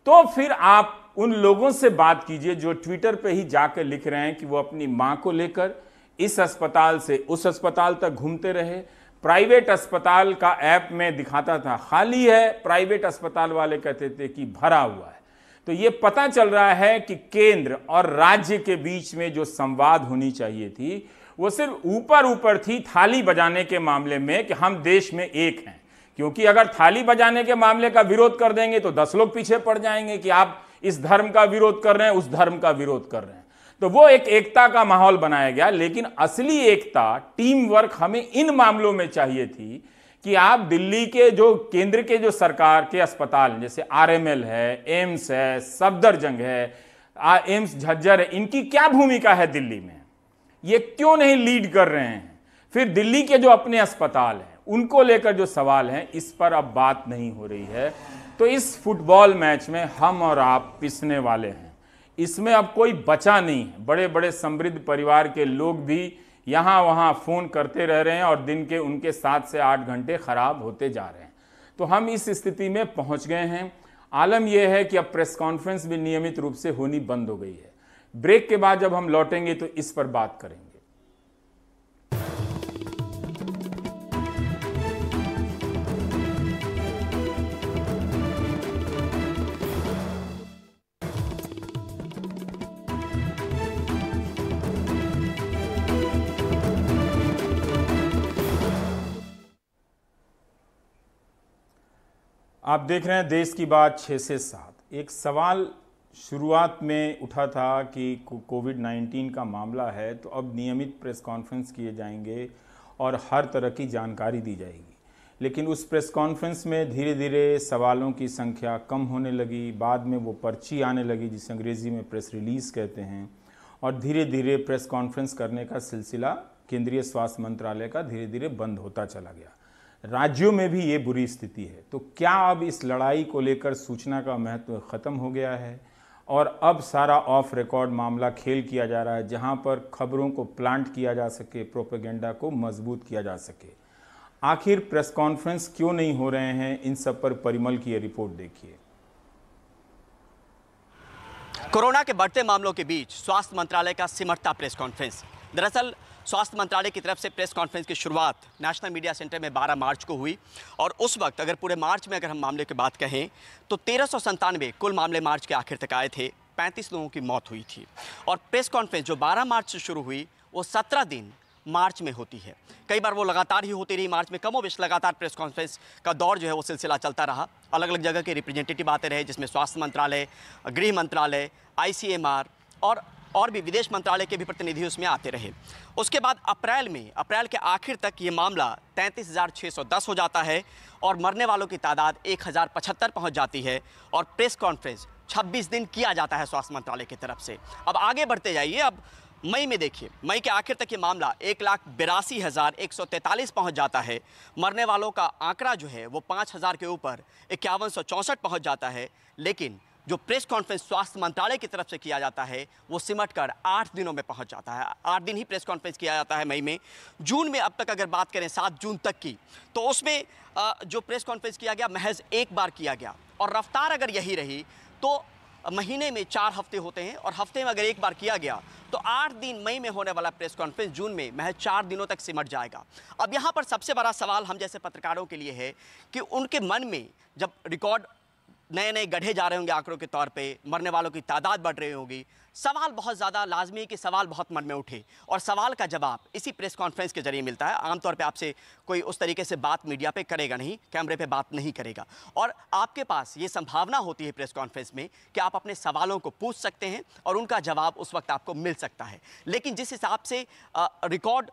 A: तो फिर आप उन लोगों से बात कीजिए जो ट्विटर पे ही जाकर लिख रहे हैं कि वो अपनी मां को लेकर इस अस्पताल से उस अस्पताल तक घूमते रहे। प्राइवेट अस्पताल का ऐप में दिखाता था खाली है, प्राइवेट अस्पताल वाले कहते थे कि भरा हुआ है। तो ये पता चल रहा है कि केंद्र और राज्य के बीच में जो संवाद होनी चाहिए थी वो सिर्फ ऊपर थी थाली बजाने के मामले में कि हम देश में एक हैं। क्योंकि अगर थाली बजाने के मामले का विरोध कर देंगे तो 10 लोग पीछे पड़ जाएंगे कि आप इस धर्म का विरोध कर रहे हैं, उस धर्म का विरोध कर रहे हैं। तो वो एक एकता का माहौल बनाया गया। लेकिन असली एकता, टीम वर्क हमें इन मामलों में चाहिए थी कि आप दिल्ली के जो केंद्र के जो सरकार के अस्पताल जैसे आरएमएल है, एम्स है, सफदरजंग है, एम्स झज्जर है, इनकी क्या भूमिका है दिल्ली में, ये क्यों नहीं लीड कर रहे हैं? फिर दिल्ली के जो अपने अस्पताल हैं उनको लेकर जो सवाल हैं, इस पर अब बात नहीं हो रही है। तो इस फुटबॉल मैच में हम और आप पिसने वाले हैं। इसमें अब कोई बचा नहीं है। बड़े बड़े समृद्ध परिवार के लोग भी यहाँ वहाँ फ़ोन करते रह रहे हैं और दिन के उनके 7 से 8 घंटे खराब होते जा रहे हैं। तो हम इस स्थिति में पहुँच गए हैं। आलम यह है कि अब प्रेस कॉन्फ्रेंस भी नियमित रूप से होनी बंद हो गई है। ब्रेक के बाद जब हम लौटेंगे तो इस पर बात करेंगे। आप देख रहे हैं देश की बात 6 से 7। एक सवाल शुरुआत में उठा था कि कोविड-19 का मामला है तो अब नियमित प्रेस कॉन्फ्रेंस किए जाएंगे और हर तरह की जानकारी दी जाएगी। लेकिन उस प्रेस कॉन्फ्रेंस में धीरे धीरे सवालों की संख्या कम होने लगी। बाद में वो पर्ची आने लगी जिसे अंग्रेज़ी में प्रेस रिलीज़ कहते हैं, और धीरे धीरे प्रेस कॉन्फ्रेंस करने का सिलसिला केंद्रीय स्वास्थ्य मंत्रालय का धीरे धीरे बंद होता चला गया। राज्यों में भी ये बुरी स्थिति है। तो क्या अब इस लड़ाई को लेकर सूचना का महत्व खत्म हो गया है और अब सारा ऑफ रिकॉर्ड मामला खेल किया जा रहा है, जहां पर खबरों को प्लांट किया जा सके, प्रोपेगेंडा को मजबूत किया जा सके? आखिर प्रेस कॉन्फ्रेंस क्यों नहीं हो रहे हैं? इन सब पर परिमल की ये रिपोर्ट देखिए।
C: कोरोना के बढ़ते मामलों के बीच स्वास्थ्य मंत्रालय का सिमटता प्रेस कॉन्फ्रेंस। दरअसल स्वास्थ्य मंत्रालय की तरफ से प्रेस कॉन्फ्रेंस की शुरुआत नेशनल मीडिया सेंटर में 12 मार्च को हुई और उस वक्त अगर पूरे मार्च में अगर हम मामले की बात कहें तो 1397 कुल मामले मार्च के आखिर तक आए थे, 35 लोगों की मौत हुई थी। और प्रेस कॉन्फ्रेंस जो 12 मार्च से शुरू हुई वो 17 दिन मार्च में होती है। कई बार वो लगातार ही होती रही, मार्च में कमोबेश लगातार प्रेस कॉन्फ्रेंस का दौर जो है वो सिलसिला चलता रहा। अलग अलग जगह के रिप्रेजेंटेटिव आते रहे, जिसमें स्वास्थ्य मंत्रालय, गृह मंत्रालय, ICMR और भी विदेश मंत्रालय के भी प्रतिनिधि उसमें आते रहे। उसके बाद अप्रैल के आखिर तक ये मामला 33,610 हो जाता है और मरने वालों की तादाद 1,075 पहुंच जाती है और प्रेस कॉन्फ्रेंस 26 दिन किया जाता है स्वास्थ्य मंत्रालय की तरफ से। अब आगे बढ़ते जाइए, अब मई में देखिए, मई के आखिर तक ये मामला 1,82,143 पहुंच जाता है। मरने वालों का आंकड़ा जो है वो 5,000 के ऊपर 5164 पहुंच जाता है। लेकिन जो प्रेस कॉन्फ्रेंस स्वास्थ्य मंत्रालय की तरफ से किया जाता है वो सिमट कर 8 दिनों में पहुंच जाता है। 8 दिन ही प्रेस कॉन्फ्रेंस किया जाता है मई में। जून में अब तक अगर बात करें 7 जून तक की, तो उसमें जो प्रेस कॉन्फ्रेंस किया गया महज एक बार किया गया और रफ्तार अगर यही रही तो महीने में 4 हफ्ते होते हैं और हफ्ते में अगर एक बार किया गया तो 8 दिन मई में होने वाला प्रेस कॉन्फ्रेंस जून में महज 4 दिनों तक सिमट जाएगा। अब यहाँ पर सबसे बड़ा सवाल हम जैसे पत्रकारों के लिए है कि उनके मन में जब रिकॉर्ड नए नए गढ़े जा रहे होंगे आंकड़ों के तौर पे, मरने वालों की तादाद बढ़ रही होगी, सवाल बहुत ज़्यादा लाजमी है कि सवाल बहुत मन में उठे और सवाल का जवाब इसी प्रेस कॉन्फ्रेंस के जरिए मिलता है। आमतौर पे आपसे कोई उस तरीके से बात मीडिया पे करेगा नहीं, कैमरे पे बात नहीं करेगा और आपके पास ये संभावना होती है प्रेस कॉन्फ्रेंस में कि आप अपने सवालों को पूछ सकते हैं और उनका जवाब उस वक्त आपको मिल सकता है। लेकिन जिस हिसाब से रिकॉर्ड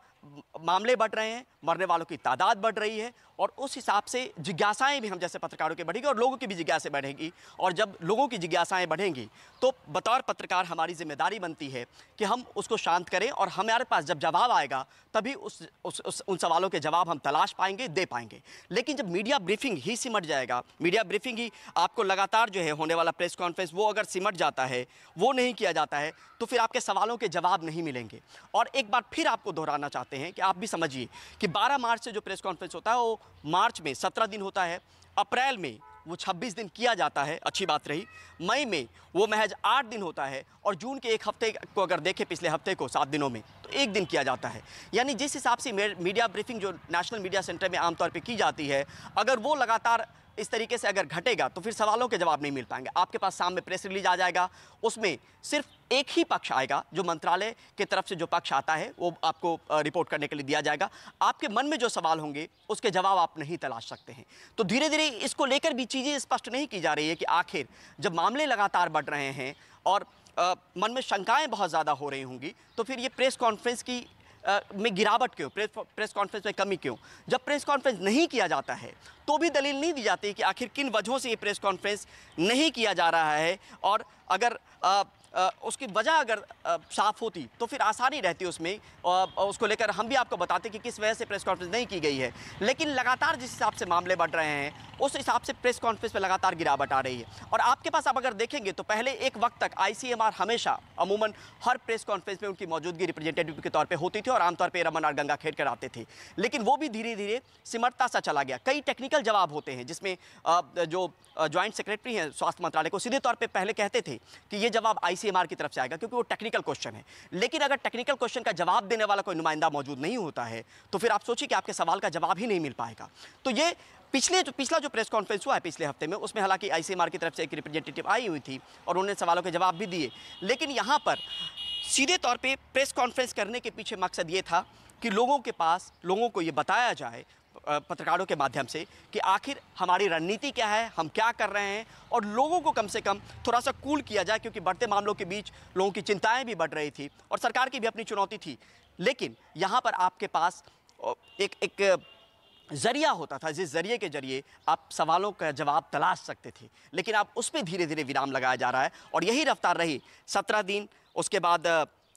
C: मामले बढ़ रहे हैं, मरने वालों की तादाद बढ़ रही है और उस हिसाब से जिज्ञासाएं भी हम जैसे पत्रकारों की बढ़ेगी और लोगों की भी जिज्ञासा बढ़ेगी और जब लोगों की जिज्ञासाएं बढ़ेंगी तो बतौर पत्रकार हमारी जिम्मेदारी बनती है कि हम उसको शांत करें और हमारे पास जब जवाब आएगा तभी उन सवालों के जवाब हम तलाश पाएंगे, दे पाएंगे। लेकिन जब मीडिया ब्रीफिंग ही सिमट जाएगा, मीडिया ब्रीफिंग ही आपको लगातार जो है होने वाला प्रेस कॉन्फ्रेंस वो अगर सिमट जाता है, वो नहीं किया जाता है तो फिर आपके सवालों के जवाब नहीं मिलेंगे। और एक बार फिर आपको दोहराना चाहते हैं कि आप भी समझिए कि 12 मार्च से जो प्रेस कॉन्फ्रेंस होता है वो मार्च में 17 दिन होता है, अप्रैल में वो 26 दिन किया जाता है, अच्छी बात रही। मई में वो महज 8 दिन होता है और जून के एक हफ्ते को अगर देखें, पिछले हफ्ते को 7 दिनों में, तो 1 दिन किया जाता है। यानी जिस हिसाब से मीडिया ब्रीफिंग जो नेशनल मीडिया सेंटर में आमतौर पे की जाती है, अगर वो लगातार इस तरीके से अगर घटेगा तो फिर सवालों के जवाब नहीं मिल पाएंगे। आपके पास सामने प्रेस रिलीज आ जाएगा, उसमें सिर्फ एक ही पक्ष आएगा, जो मंत्रालय की तरफ से जो पक्ष आता है वो आपको रिपोर्ट करने के लिए दिया जाएगा। आपके मन में जो सवाल होंगे उसके जवाब आप नहीं तलाश सकते हैं। तो धीरे धीरे इसको लेकर भी चीज़ें स्पष्ट नहीं की जा रही है कि आखिर जब मामले लगातार बढ़ रहे हैं और मन में शंकाएं बहुत ज़्यादा हो रही होंगी तो फिर ये प्रेस कॉन्फ्रेंस की में गिरावट क्यों, प्रेस कॉन्फ्रेंस में कमी क्यों? जब प्रेस कॉन्फ्रेंस नहीं किया जाता है तो भी दलील नहीं दी जाती कि आखिर किन वजहों से ये प्रेस कॉन्फ्रेंस नहीं किया जा रहा है और अगर उसकी वजह अगर साफ होती तो फिर आसानी रहती उसमें, उसको लेकर हम भी आपको बताते कि किस वजह से प्रेस कॉन्फ्रेंस नहीं की गई है। लेकिन लगातार जिस हिसाब से मामले बढ़ रहे हैं उस हिसाब से प्रेस कॉन्फ्रेंस में लगातार गिरावट आ रही है। और आपके पास आप अगर देखेंगे तो पहले एक वक्त तक ICMR हमेशा अमूमन हर प्रेस कॉन्फ्रेंस में उनकी मौजूदगी रिप्रेजेंटेटिव के तौर पर होती थी और आमतौर पर रमन आर गंगाखेड़कर आते थे। लेकिन वो भी धीरे धीरे सिमटता सा चला गया। कई टेक्निकल जवाब होते हैं जिसमें जो ज्वाइंट सेक्रेटरी हैं स्वास्थ्य मंत्रालय को सीधे तौर पे पहले कहते थे कि ये जवाब ICMR की तरफ से आएगा क्योंकि वो टेक्निकल क्वेश्चन है। लेकिन अगर टेक्निकल क्वेश्चन का जवाब देने वाला कोई नुमाइंदा मौजूद नहीं होता है तो फिर आप सोचिए कि आपके सवाल का जवाब ही नहीं मिल पाएगा। तो ये पिछला जो प्रेस कॉन्फ्रेंस हुआ है पिछले हफ्ते में, उसमें हालांकि ICMR की तरफ से एक रिप्रेजेंटेटिव आई हुई थी और उन्होंने सवालों के जवाब भी दिए। लेकिन यहाँ पर सीधे तौर पर प्रेस कॉन्फ्रेंस करने के पीछे मकसद ये था कि लोगों को ये बताया जाए पत्रकारों के माध्यम से कि आखिर हमारी रणनीति क्या है, हम क्या कर रहे हैं और लोगों को कम से कम थोड़ा सा कूल किया जाए, क्योंकि बढ़ते मामलों के बीच लोगों की चिंताएं भी बढ़ रही थी और सरकार की भी अपनी चुनौती थी। लेकिन यहाँ पर आपके पास एक जरिया होता था जिस जरिए के जरिए आप सवालों का जवाब तलाश सकते थे, लेकिन आप उस पर धीरे धीरे विराम लगाया जा रहा है और यही रफ्तार रही 17 दिन, उसके बाद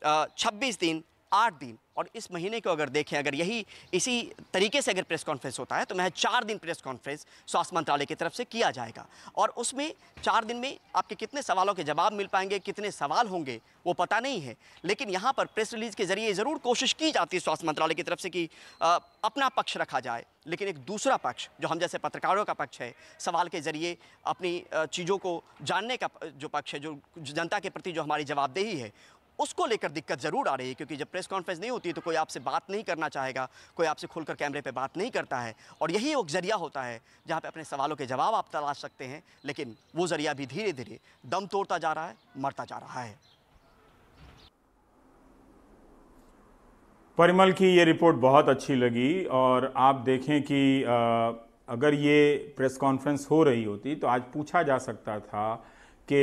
C: 26 दिन, 8 दिन और इस महीने को अगर देखें, अगर यही इसी तरीके से अगर प्रेस कॉन्फ्रेंस होता है तो महज 4 दिन प्रेस कॉन्फ्रेंस स्वास्थ्य मंत्रालय की तरफ से किया जाएगा और उसमें 4 दिन में आपके कितने सवालों के जवाब मिल पाएंगे, कितने सवाल होंगे वो पता नहीं है। लेकिन यहाँ पर प्रेस रिलीज के जरिए ज़रूर कोशिश की जाती है स्वास्थ्य मंत्रालय की तरफ से कि अपना पक्ष रखा जाए, लेकिन एक दूसरा पक्ष जो हम जैसे पत्रकारों का पक्ष है, सवाल के जरिए अपनी चीज़ों को जानने का जो पक्ष है, जो जनता के प्रति जो हमारी जवाबदेही है, उसको लेकर दिक्कत ज़रूर आ रही है, क्योंकि जब प्रेस कॉन्फ्रेंस नहीं होती तो कोई आपसे बात नहीं करना चाहेगा, कोई आपसे खुलकर कैमरे पे बात नहीं करता है, और यही एक ज़रिया होता है जहाँ पे अपने सवालों के जवाब आप तलाश सकते हैं। लेकिन वो ज़रिया भी धीरे धीरे दम तोड़ता जा रहा है, मरता जा रहा है।
A: परिमल की ये रिपोर्ट बहुत अच्छी लगी, और आप देखें कि अगर ये प्रेस कॉन्फ्रेंस हो रही होती तो आज पूछा जा सकता था कि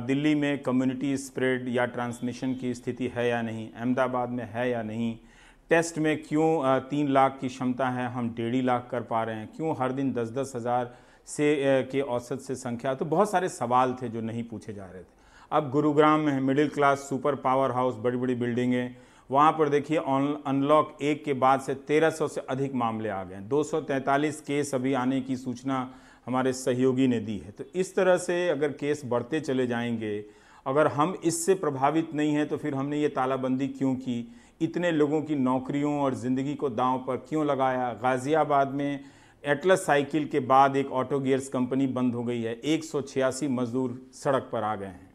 A: दिल्ली में कम्युनिटी स्प्रेड या ट्रांसमिशन की स्थिति है या नहीं, अहमदाबाद में है या नहीं, टेस्ट में क्यों 3 लाख की क्षमता है हम 1.5 लाख कर पा रहे हैं, क्यों हर दिन 10-10 हज़ार से के औसत से संख्या। तो बहुत सारे सवाल थे जो नहीं पूछे जा रहे थे। अब गुरुग्राम में middle class super power house, बड़ी बड़ी बिल्डिंगें, वहाँ पर देखिए अनलॉक 1 के बाद से 1300 से अधिक मामले आ गए, 243 केस अभी आने की सूचना हमारे सहयोगी ने दी है। तो इस तरह से अगर केस बढ़ते चले जाएंगे, अगर हम इससे प्रभावित नहीं हैं तो फिर हमने ये तालाबंदी क्यों की, इतने लोगों की नौकरियों और ज़िंदगी को दांव पर क्यों लगाया। गाज़ियाबाद में एटलस साइकिल के बाद एक ऑटो गियर्स कंपनी बंद हो गई है, 186 मजदूर सड़क पर आ गए हैं।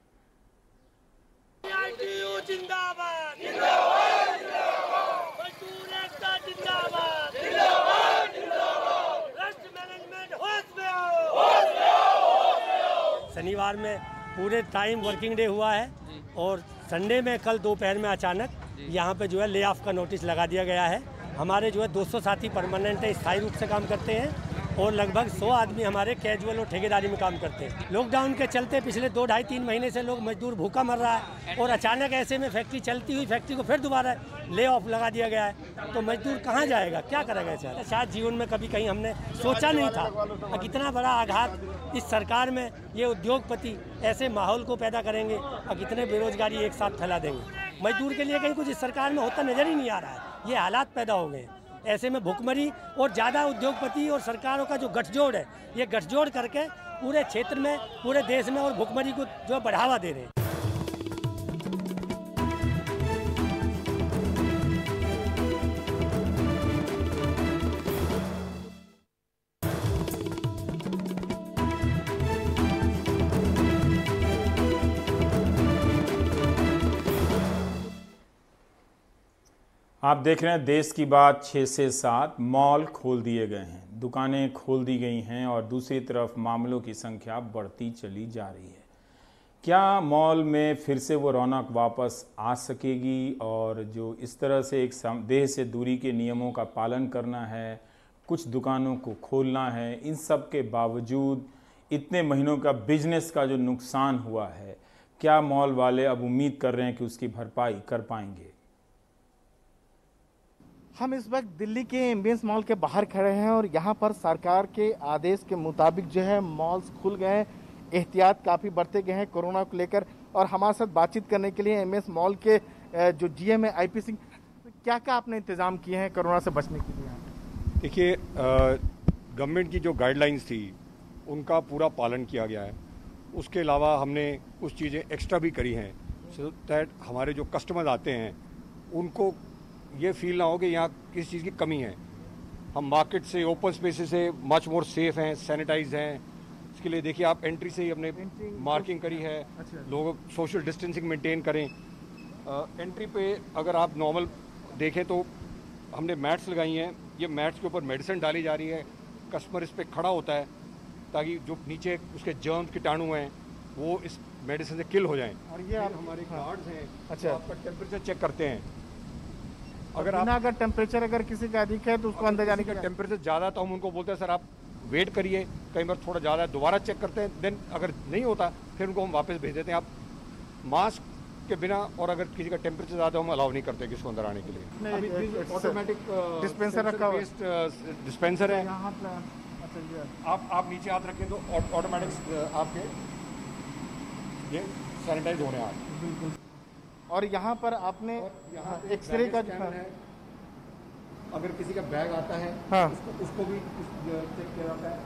G: शनिवार में पूरे टाइम वर्किंग डे हुआ है, और संडे में कल दोपहर में अचानक यहाँ पे जो है ले ऑफ का नोटिस लगा दिया गया है। हमारे जो है 200 साथी परमानेंट है, स्थायी रूप से काम करते हैं, और लगभग 100 आदमी हमारे कैजुअल और ठेकेदारी में काम करते हैं। लॉकडाउन के चलते पिछले 2-2.5-3 महीने से लोग मजदूर भूखा मर रहा है, और अचानक ऐसे में फैक्ट्री चलती हुई फैक्ट्री को फिर दोबारा ले ऑफ लगा दिया गया है। तो मजदूर कहाँ जाएगा, क्या करेगा ऐसा? शायद जीवन में कभी कहीं हमने सोचा नहीं था कि इतना बड़ा आघात इस सरकार में ये उद्योगपति ऐसे माहौल को पैदा करेंगे और कितने बेरोजगारी एक साथ फैला देंगे। मजदूर के लिए कहीं कुछ इस सरकार में होता नजर ही नहीं आ रहा है। ये हालात पैदा हो गए। ऐसे में भुखमरी और ज़्यादा उद्योगपति और सरकारों का जो गठजोड़ है, ये गठजोड़ करके पूरे क्षेत्र में, पूरे देश में और भुखमरी को जो बढ़ावा दे रहे हैं।
A: आप देख रहे हैं देश की बात 6 से 7 मॉल खोल दिए गए हैं, दुकानें खोल दी गई हैं, और दूसरी तरफ मामलों की संख्या बढ़ती चली जा रही है। क्या मॉल में फिर से वो रौनक वापस आ सकेगी? और जो इस तरह से एक देह से दूरी के नियमों का पालन करना है, कुछ दुकानों को खोलना है, इन सब के बावजूद इतने महीनों का बिजनेस का जो नुकसान हुआ है, क्या मॉल वाले अब उम्मीद कर रहे हैं कि उसकी भरपाई कर पाएंगे?
H: हम इस वक्त दिल्ली के एम्बियंस मॉल के बाहर खड़े हैं, और यहाँ पर सरकार के आदेश के मुताबिक जो है मॉल्स खुल गए हैं, एहतियात काफ़ी बढ़ते गए हैं कोरोना को लेकर। और हमारे साथ बातचीत करने के लिए एम्बियंस मॉल के जो जीएम है IP सिंह, क्या क्या आपने इंतज़ाम किए हैं कोरोना से बचने के लिए?
I: देखिए, गवर्नमेंट की जो गाइडलाइंस थी उनका पूरा पालन किया गया है। उसके अलावा हमने कुछ चीज़ें एक्स्ट्रा भी करी हैं, सो दैट हमारे जो कस्टमर्स आते हैं उनको ये फील ना हो कि यहाँ किसी चीज़ की कमी है। हम मार्केट से, ओपन स्पेसेस से मच मोर सेफ हैं, सैनिटाइज हैं। इसके लिए देखिए, आप एंट्री से ही हमने मार्किंग करी है। लोग सोशल डिस्टेंसिंग मेंटेन करें। एंट्री पे अगर आप नॉर्मल देखें तो हमने मैट्स लगाई हैं। ये मैट्स के ऊपर मेडिसिन डाली जा रही है, कस्टमर इस पर खड़ा होता है ताकि जो नीचे उसके जर्म्स कीटाणु हैं वो इस मेडिसिन से किल हो जाएं। और ये आप हमारे कार्ड्स हैं। अच्छा, तो आपका टेम्परेचर चेक करते हैं। अगर
H: टेम्परेचर अगर किसी का अधिक है तो उसको अंदर जाने का
I: टेम्परेचर ज़्यादा, तो हम उनको बोलते हैं सर आप वेट करिए, कई बार थोड़ा ज़्यादा है, दोबारा चेक करते हैं। देन अगर नहीं होता फिर उनको हम वापस भेज देते हैं। आप मास्क के बिना, और अगर किसी का टेम्परेचर ज़्यादा हम अलाउ नहीं करते किसी को अंदर आने के लिए। ऑटोमेटिक
H: डिस्पेंसर रखा हुआ
I: डिस्पेंसर है। आप नीचे हाथ रखें तो ऑटोमेटिक आपके ये सैनिटाइज हो रहे हैं आप।
H: और यहाँ पर आपने एक्सरे का
I: है, अगर किसी का बैग आता है
H: हाँ,
I: उसको भी चेक किया जाता है।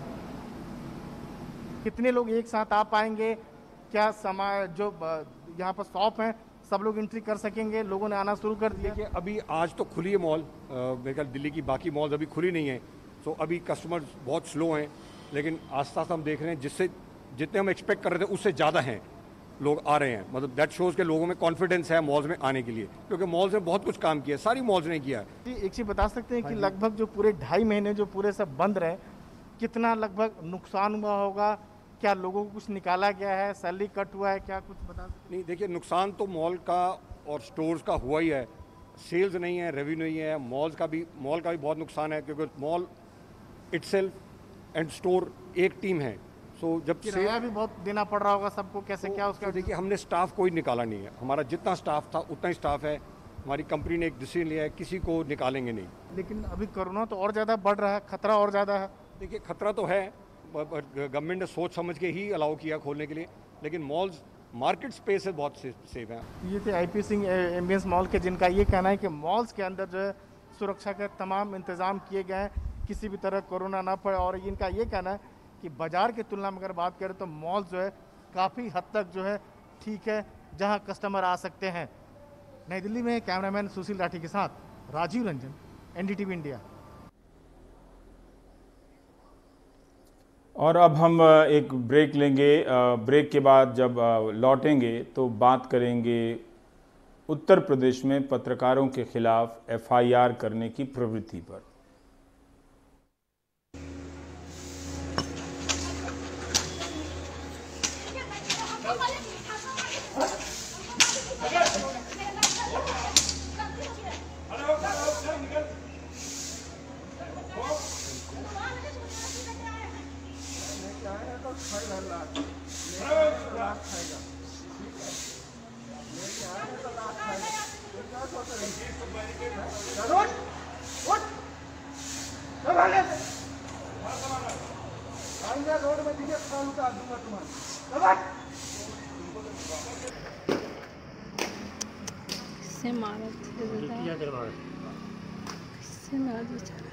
H: कितने लोग एक साथ आ पाएंगे? क्या समय जो यहाँ पर शॉप है सब लोग एंट्री कर सकेंगे? लोगों ने आना शुरू कर दिया।
I: देखिए, अभी आज तो खुली है मॉल, मेरे ख्याल दिल्ली की बाकी मॉल्स अभी खुली नहीं है, तो अभी कस्टमर बहुत स्लो हैं। लेकिन आस्ते आस्ते हम देख रहे हैं जिससे जितने हम एक्सपेक्ट कर रहे थे उससे ज़्यादा हैं। लोग आ रहे हैं, मतलब दैट शोज के लोगों में कॉन्फिडेंस है मॉल्स में आने के लिए, क्योंकि मॉल्स ने बहुत कुछ काम किया, सारी मॉल्स ने किया है।
H: एक चीज़ बता सकते हैं कि लगभग जो पूरे 2.5 महीने जो पूरे सब बंद रहे, कितना लगभग नुकसान हुआ होगा? क्या लोगों को कुछ निकाला गया है, सैलरी कट हुआ है, क्या कुछ बता सकते?
I: नहीं, देखिए नुकसान तो मॉल का और स्टोर्स का हुआ ही है, सेल्स नहीं है, रेवेन्यू नहीं है, मॉल का भी बहुत नुकसान है, क्योंकि मॉल इटसेल्फ एंड स्टोर एक टीम है। सो जब
H: किराया भी बहुत देना पड़ रहा होगा सबको, कैसे क्या उसका?
I: देखिए हमने स्टाफ कोई निकाला नहीं है, हमारा जितना स्टाफ था उतना ही स्टाफ है। हमारी कंपनी ने एक डिसीजन लिया है, किसी को निकालेंगे नहीं।
H: लेकिन अभी कोरोना तो और ज़्यादा बढ़ रहा है, खतरा और ज़्यादा है।
I: देखिए खतरा तो है, गवर्नमेंट ने सोच समझ के ही अलाउ किया खोलने के लिए, लेकिन मॉल्स मार्केट स्पेस से बहुत सेफ है।
H: ये थे आईपी सिंह एम्बियंस मॉल के, जिनका ये कहना है कि मॉल्स के अंदर जो है सुरक्षा के तमाम इंतजाम किए गए हैं, किसी भी तरह कोरोना ना पड़े। और इनका ये कहना है कि बाजार की तुलना में अगर बात करें तो मॉल जो है काफ़ी हद तक जो है ठीक है, जहां कस्टमर आ सकते हैं। नई दिल्ली में कैमरामैन सुशील राठी के साथ राजीव रंजन, एनडीटीवी इंडिया।
A: और अब हम एक ब्रेक लेंगे। ब्रेक के बाद जब लौटेंगे तो बात करेंगे उत्तर प्रदेश में पत्रकारों के खिलाफ एफआईआर करने की प्रवृत्ति पर।
J: से मारा से मारा बेचारा।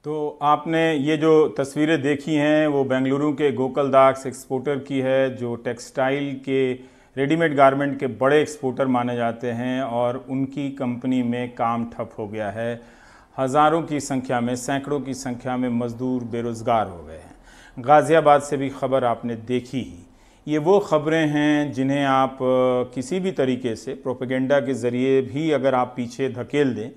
A: तो आपने ये जो तस्वीरें देखी हैं वो बेंगलुरु के गोकुलदास एक्सपोर्टर की है, जो टेक्सटाइल के रेडीमेड गारमेंट के बड़े एक्सपोर्टर माने जाते हैं, और उनकी कंपनी में काम ठप हो गया है। हज़ारों की संख्या में, सैकड़ों की संख्या में मज़दूर बेरोज़गार हो गए हैं। गाज़ियाबाद से भी खबर आपने देखी ही। ये वो खबरें हैं जिन्हें आप किसी भी तरीके से प्रोपेगेंडा के ज़रिए भी अगर आप पीछे धकेल दें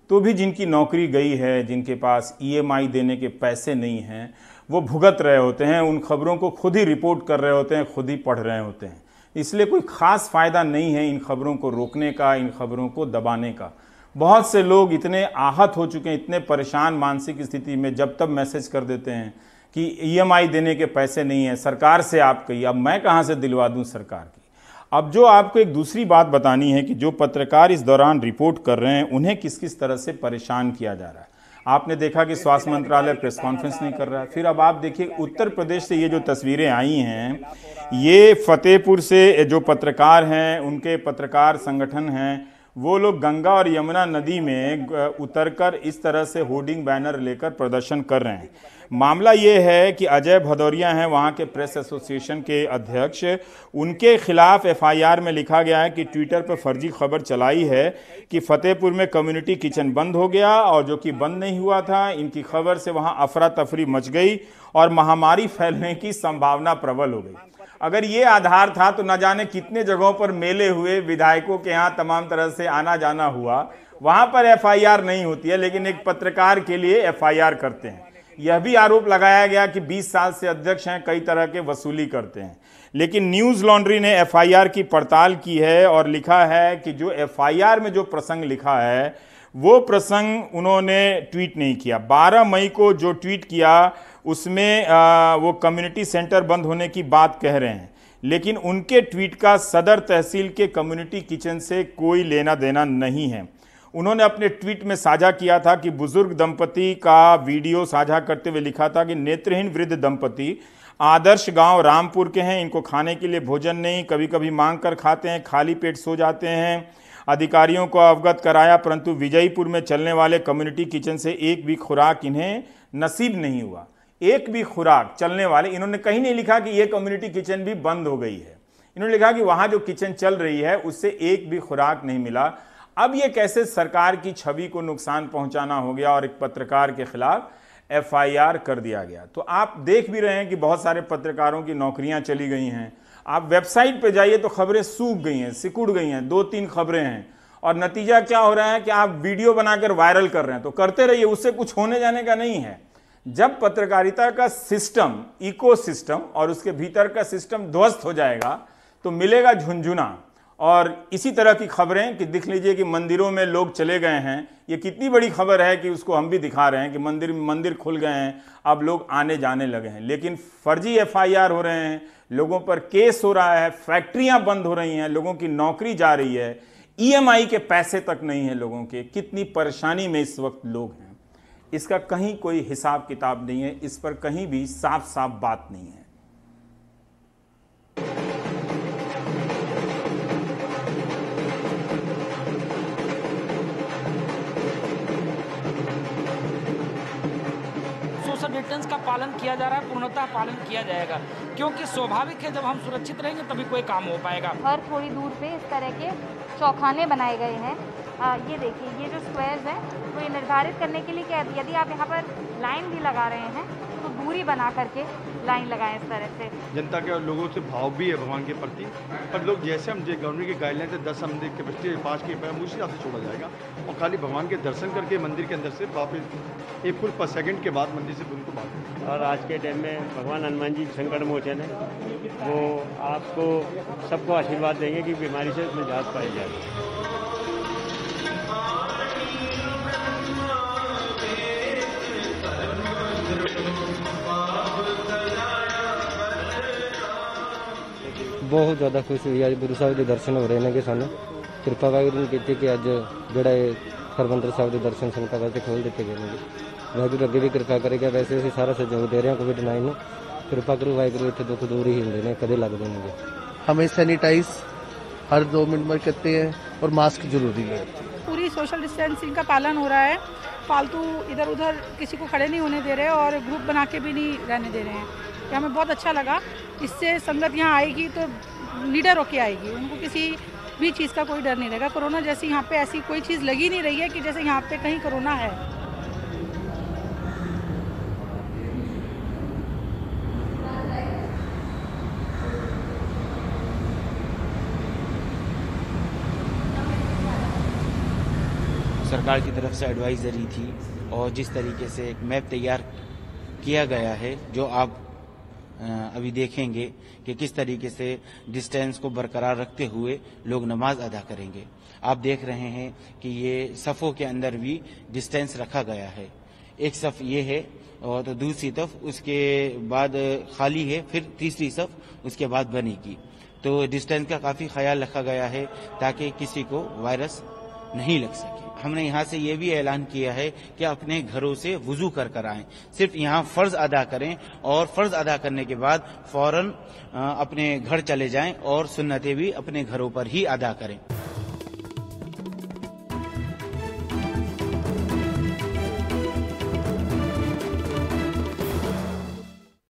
A: तो भी जिनकी नौकरी गई है, जिनके पास ईएमआई देने के पैसे नहीं हैं, वो भुगत रहे होते हैं, उन खबरों को खुद ही रिपोर्ट कर रहे होते हैं, खुद ही पढ़ रहे होते हैं। इसलिए कोई ख़ास फ़ायदा नहीं है इन खबरों को रोकने का, इन खबरों को दबाने का। बहुत से लोग इतने आहत हो चुके हैं, इतने परेशान मानसिक स्थिति में, जब तब मैसेज कर देते हैं कि ईएमआई देने के पैसे नहीं हैं, सरकार से आप कहिए। अब मैं कहाँ से दिलवा दूँ सरकार की? अब जो आपको एक दूसरी बात बतानी है कि जो पत्रकार इस दौरान रिपोर्ट कर रहे हैं उन्हें किस किस तरह से परेशान किया जा रहा है। आपने देखा कि स्वास्थ्य मंत्रालय प्रेस कॉन्फ्रेंस नहीं कर रहा है। फिर अब आप देखिए उत्तर प्रदेश से ये जो तस्वीरें आई हैं, ये फतेहपुर से जो पत्रकार हैं, उनके पत्रकार संगठन हैं, वो लोग गंगा और यमुना नदी में उतरकर इस तरह से होर्डिंग बैनर लेकर प्रदर्शन कर रहे हैं। मामला ये है कि अजय भदौरिया हैं वहाँ के प्रेस एसोसिएशन के अध्यक्ष, उनके खिलाफ एफआईआर में लिखा गया है कि ट्विटर पर फर्जी खबर चलाई है कि फतेहपुर में कम्युनिटी किचन बंद हो गया, और जो कि बंद नहीं हुआ था। इनकी खबर से वहाँ अफरा तफरी मच गई और महामारी फैलने की संभावना प्रबल हो गई। अगर ये आधार था तो न जाने कितने जगहों पर मेले हुए, विधायकों के यहाँ तमाम तरह से आना जाना हुआ, वहाँ पर एफआईआर नहीं होती है, लेकिन एक पत्रकार के लिए एफआईआर करते हैं। यह भी आरोप लगाया गया कि 20 साल से अध्यक्ष हैं, कई तरह के वसूली करते हैं। लेकिन न्यूज लॉन्ड्री ने एफआईआर की पड़ताल की है और लिखा है कि जो एफआईआर में जो प्रसंग लिखा है वो प्रसंग उन्होंने ट्वीट नहीं किया। 12 मई को जो ट्वीट किया उसमें वो कम्युनिटी सेंटर बंद होने की बात कह रहे हैं, लेकिन उनके ट्वीट का सदर तहसील के कम्युनिटी किचन से कोई लेना देना नहीं है। उन्होंने अपने ट्वीट में साझा किया था कि बुजुर्ग दंपति का वीडियो साझा करते हुए लिखा था कि नेत्रहीन वृद्ध दंपति आदर्श गांव रामपुर के हैं, इनको खाने के लिए भोजन नहीं, कभी कभी मांग कर खाते हैं, खाली पेट सो जाते हैं। अधिकारियों को अवगत कराया परंतु विजयपुर में चलने वाले कम्युनिटी किचन से एक भी खुराक इन्हें नसीब नहीं हुआ। एक भी खुराक चलने वाले, इन्होंने कहीं नहीं लिखा कि यह कम्युनिटी किचन भी बंद हो गई है, इन्होंने लिखा कि वहां जो किचन चल रही है उससे एक भी खुराक नहीं मिला। अब यह कैसे सरकार की छवि को नुकसान पहुंचाना हो गया और एक पत्रकार के खिलाफ एफआईआर कर दिया गया। तो आप देख भी रहे हैं कि बहुत सारे पत्रकारों की नौकरियां चली गई हैं। आप वेबसाइट पे जाइए तो खबरें सूख गई हैं, सिकुड़ गई हैं, 2-3 खबरें हैं और नतीजा क्या हो रहा है कि आप वीडियो बनाकर वायरल कर रहे हैं। तो करते रहिए, उससे कुछ होने जाने का नहीं है। जब पत्रकारिता का सिस्टम, इकोसिस्टम और उसके भीतर का सिस्टम ध्वस्त हो जाएगा तो मिलेगा झुंझुना। और इसी तरह की खबरें कि दिख लीजिए कि मंदिरों में लोग चले गए हैं, ये कितनी बड़ी खबर है कि उसको हम भी दिखा रहे हैं कि मंदिर खुल गए हैं, अब लोग आने जाने लगे हैं। लेकिन फर्जी एफआईआर हो रहे हैं, लोगों पर केस हो रहा है, फैक्ट्रियां बंद हो रही हैं, लोगों की नौकरी जा रही है, ईएमआई के पैसे तक नहीं है लोगों के। कितनी परेशानी में इस वक्त लोग हैं, इसका कहीं कोई हिसाब किताब नहीं है, इस पर कहीं भी साफ साफ बात नहीं है।
K: सोशल डिस्टेंस का पालन किया जा रहा है, पूर्णतः पालन किया जाएगा, क्योंकि स्वाभाविक है जब हम सुरक्षित रहेंगे तभी कोई काम हो पाएगा।
L: हर थोड़ी दूर पे इस तरह के चौखाने बनाए गए हैं। ये देखिए, ये जो स्क्वायर्स हैं तो ये निर्धारित करने के लिए क्या, यदि आप यहाँ पर लाइन भी लगा रहे हैं तो दूरी बना करके लाइन लगाएं इस तरह से।
M: जनता के और लोगों से भाव भी है भगवान के प्रति, पर लोग जैसे हम गवर्नमेंट की गाइडलाइन है 10 मंदिर कैपेसिटी 5 की उसी हिसाब से छोड़ा जाएगा और खाली भगवान के दर्शन करके मंदिर के अंदर से वापस एक फुल पर सेकंड के बाद मंदिर से उनको बाहर।
N: और आज के टाइम में भगवान हनुमान जी संकट मोचन है, वो आपको सबको आशीर्वाद देंगे कि बीमारी से निजात पाई जाए।
O: बहुत ज़्यादा खुश हुई अज गुरु साहब के दर्शन हो रहे हैं कि सानू कृपा वाहिगुरू ने की कि अज जोड़ा हरमंदर साहब के दर्शन संगत वास्ते खोल दिए गए हैं। वाहिगुरू अगे भी कृपा करेगा। वैसे असीं सारा सहयोग दे रहे हैं कोविड-19 में, कृपा करो वाहिगुरू। इत्थे दुख दूर ही होंदे ने, कदे लगदे नहीं।
P: हमें सैनिटाइज हर 2 मिनट में करते हैं और मास्क जरूरी है।
Q: पूरी सोशल डिस्टेंसिंग का पालन हो रहा है, फालतू इधर उधर किसी को खड़े नहीं होने दे रहे और ग्रुप बना के भी नहीं रहने दे रहे हैं। ये हमें बहुत अच्छा लगा। इससे संगत यहाँ आएगी तो निडर होके आएगी, उनको किसी भी चीज़ का कोई डर नहीं रहेगा। कोरोना जैसी यहाँ पे ऐसी कोई चीज़ लगी नहीं रही है कि जैसे यहाँ पे कहीं कोरोना है।
R: सरकार की तरफ से एडवाइजरी थी और जिस तरीके से एक मैप तैयार किया गया है, जो आप अभी देखेंगे कि किस तरीके से डिस्टेंस को बरकरार रखते हुए लोग नमाज अदा करेंगे। आप देख रहे हैं कि ये सफ़ों के अंदर भी डिस्टेंस रखा गया है। एक सफ़ ये है और तो दूसरी तरफ उसके बाद खाली है, फिर तीसरी सफ़ उसके बाद बनेगी। तो डिस्टेंस का काफ़ी ख्याल रखा गया है ताकि किसी को वायरस नहीं लग सके। हमने यहाँ से ये भी ऐलान किया है कि अपने घरों से वुजू कर आएं, सिर्फ यहाँ फर्ज अदा करें और फर्ज अदा करने के बाद फौरन अपने घर चले जाएं और सुन्नतें भी अपने घरों पर ही अदा करें।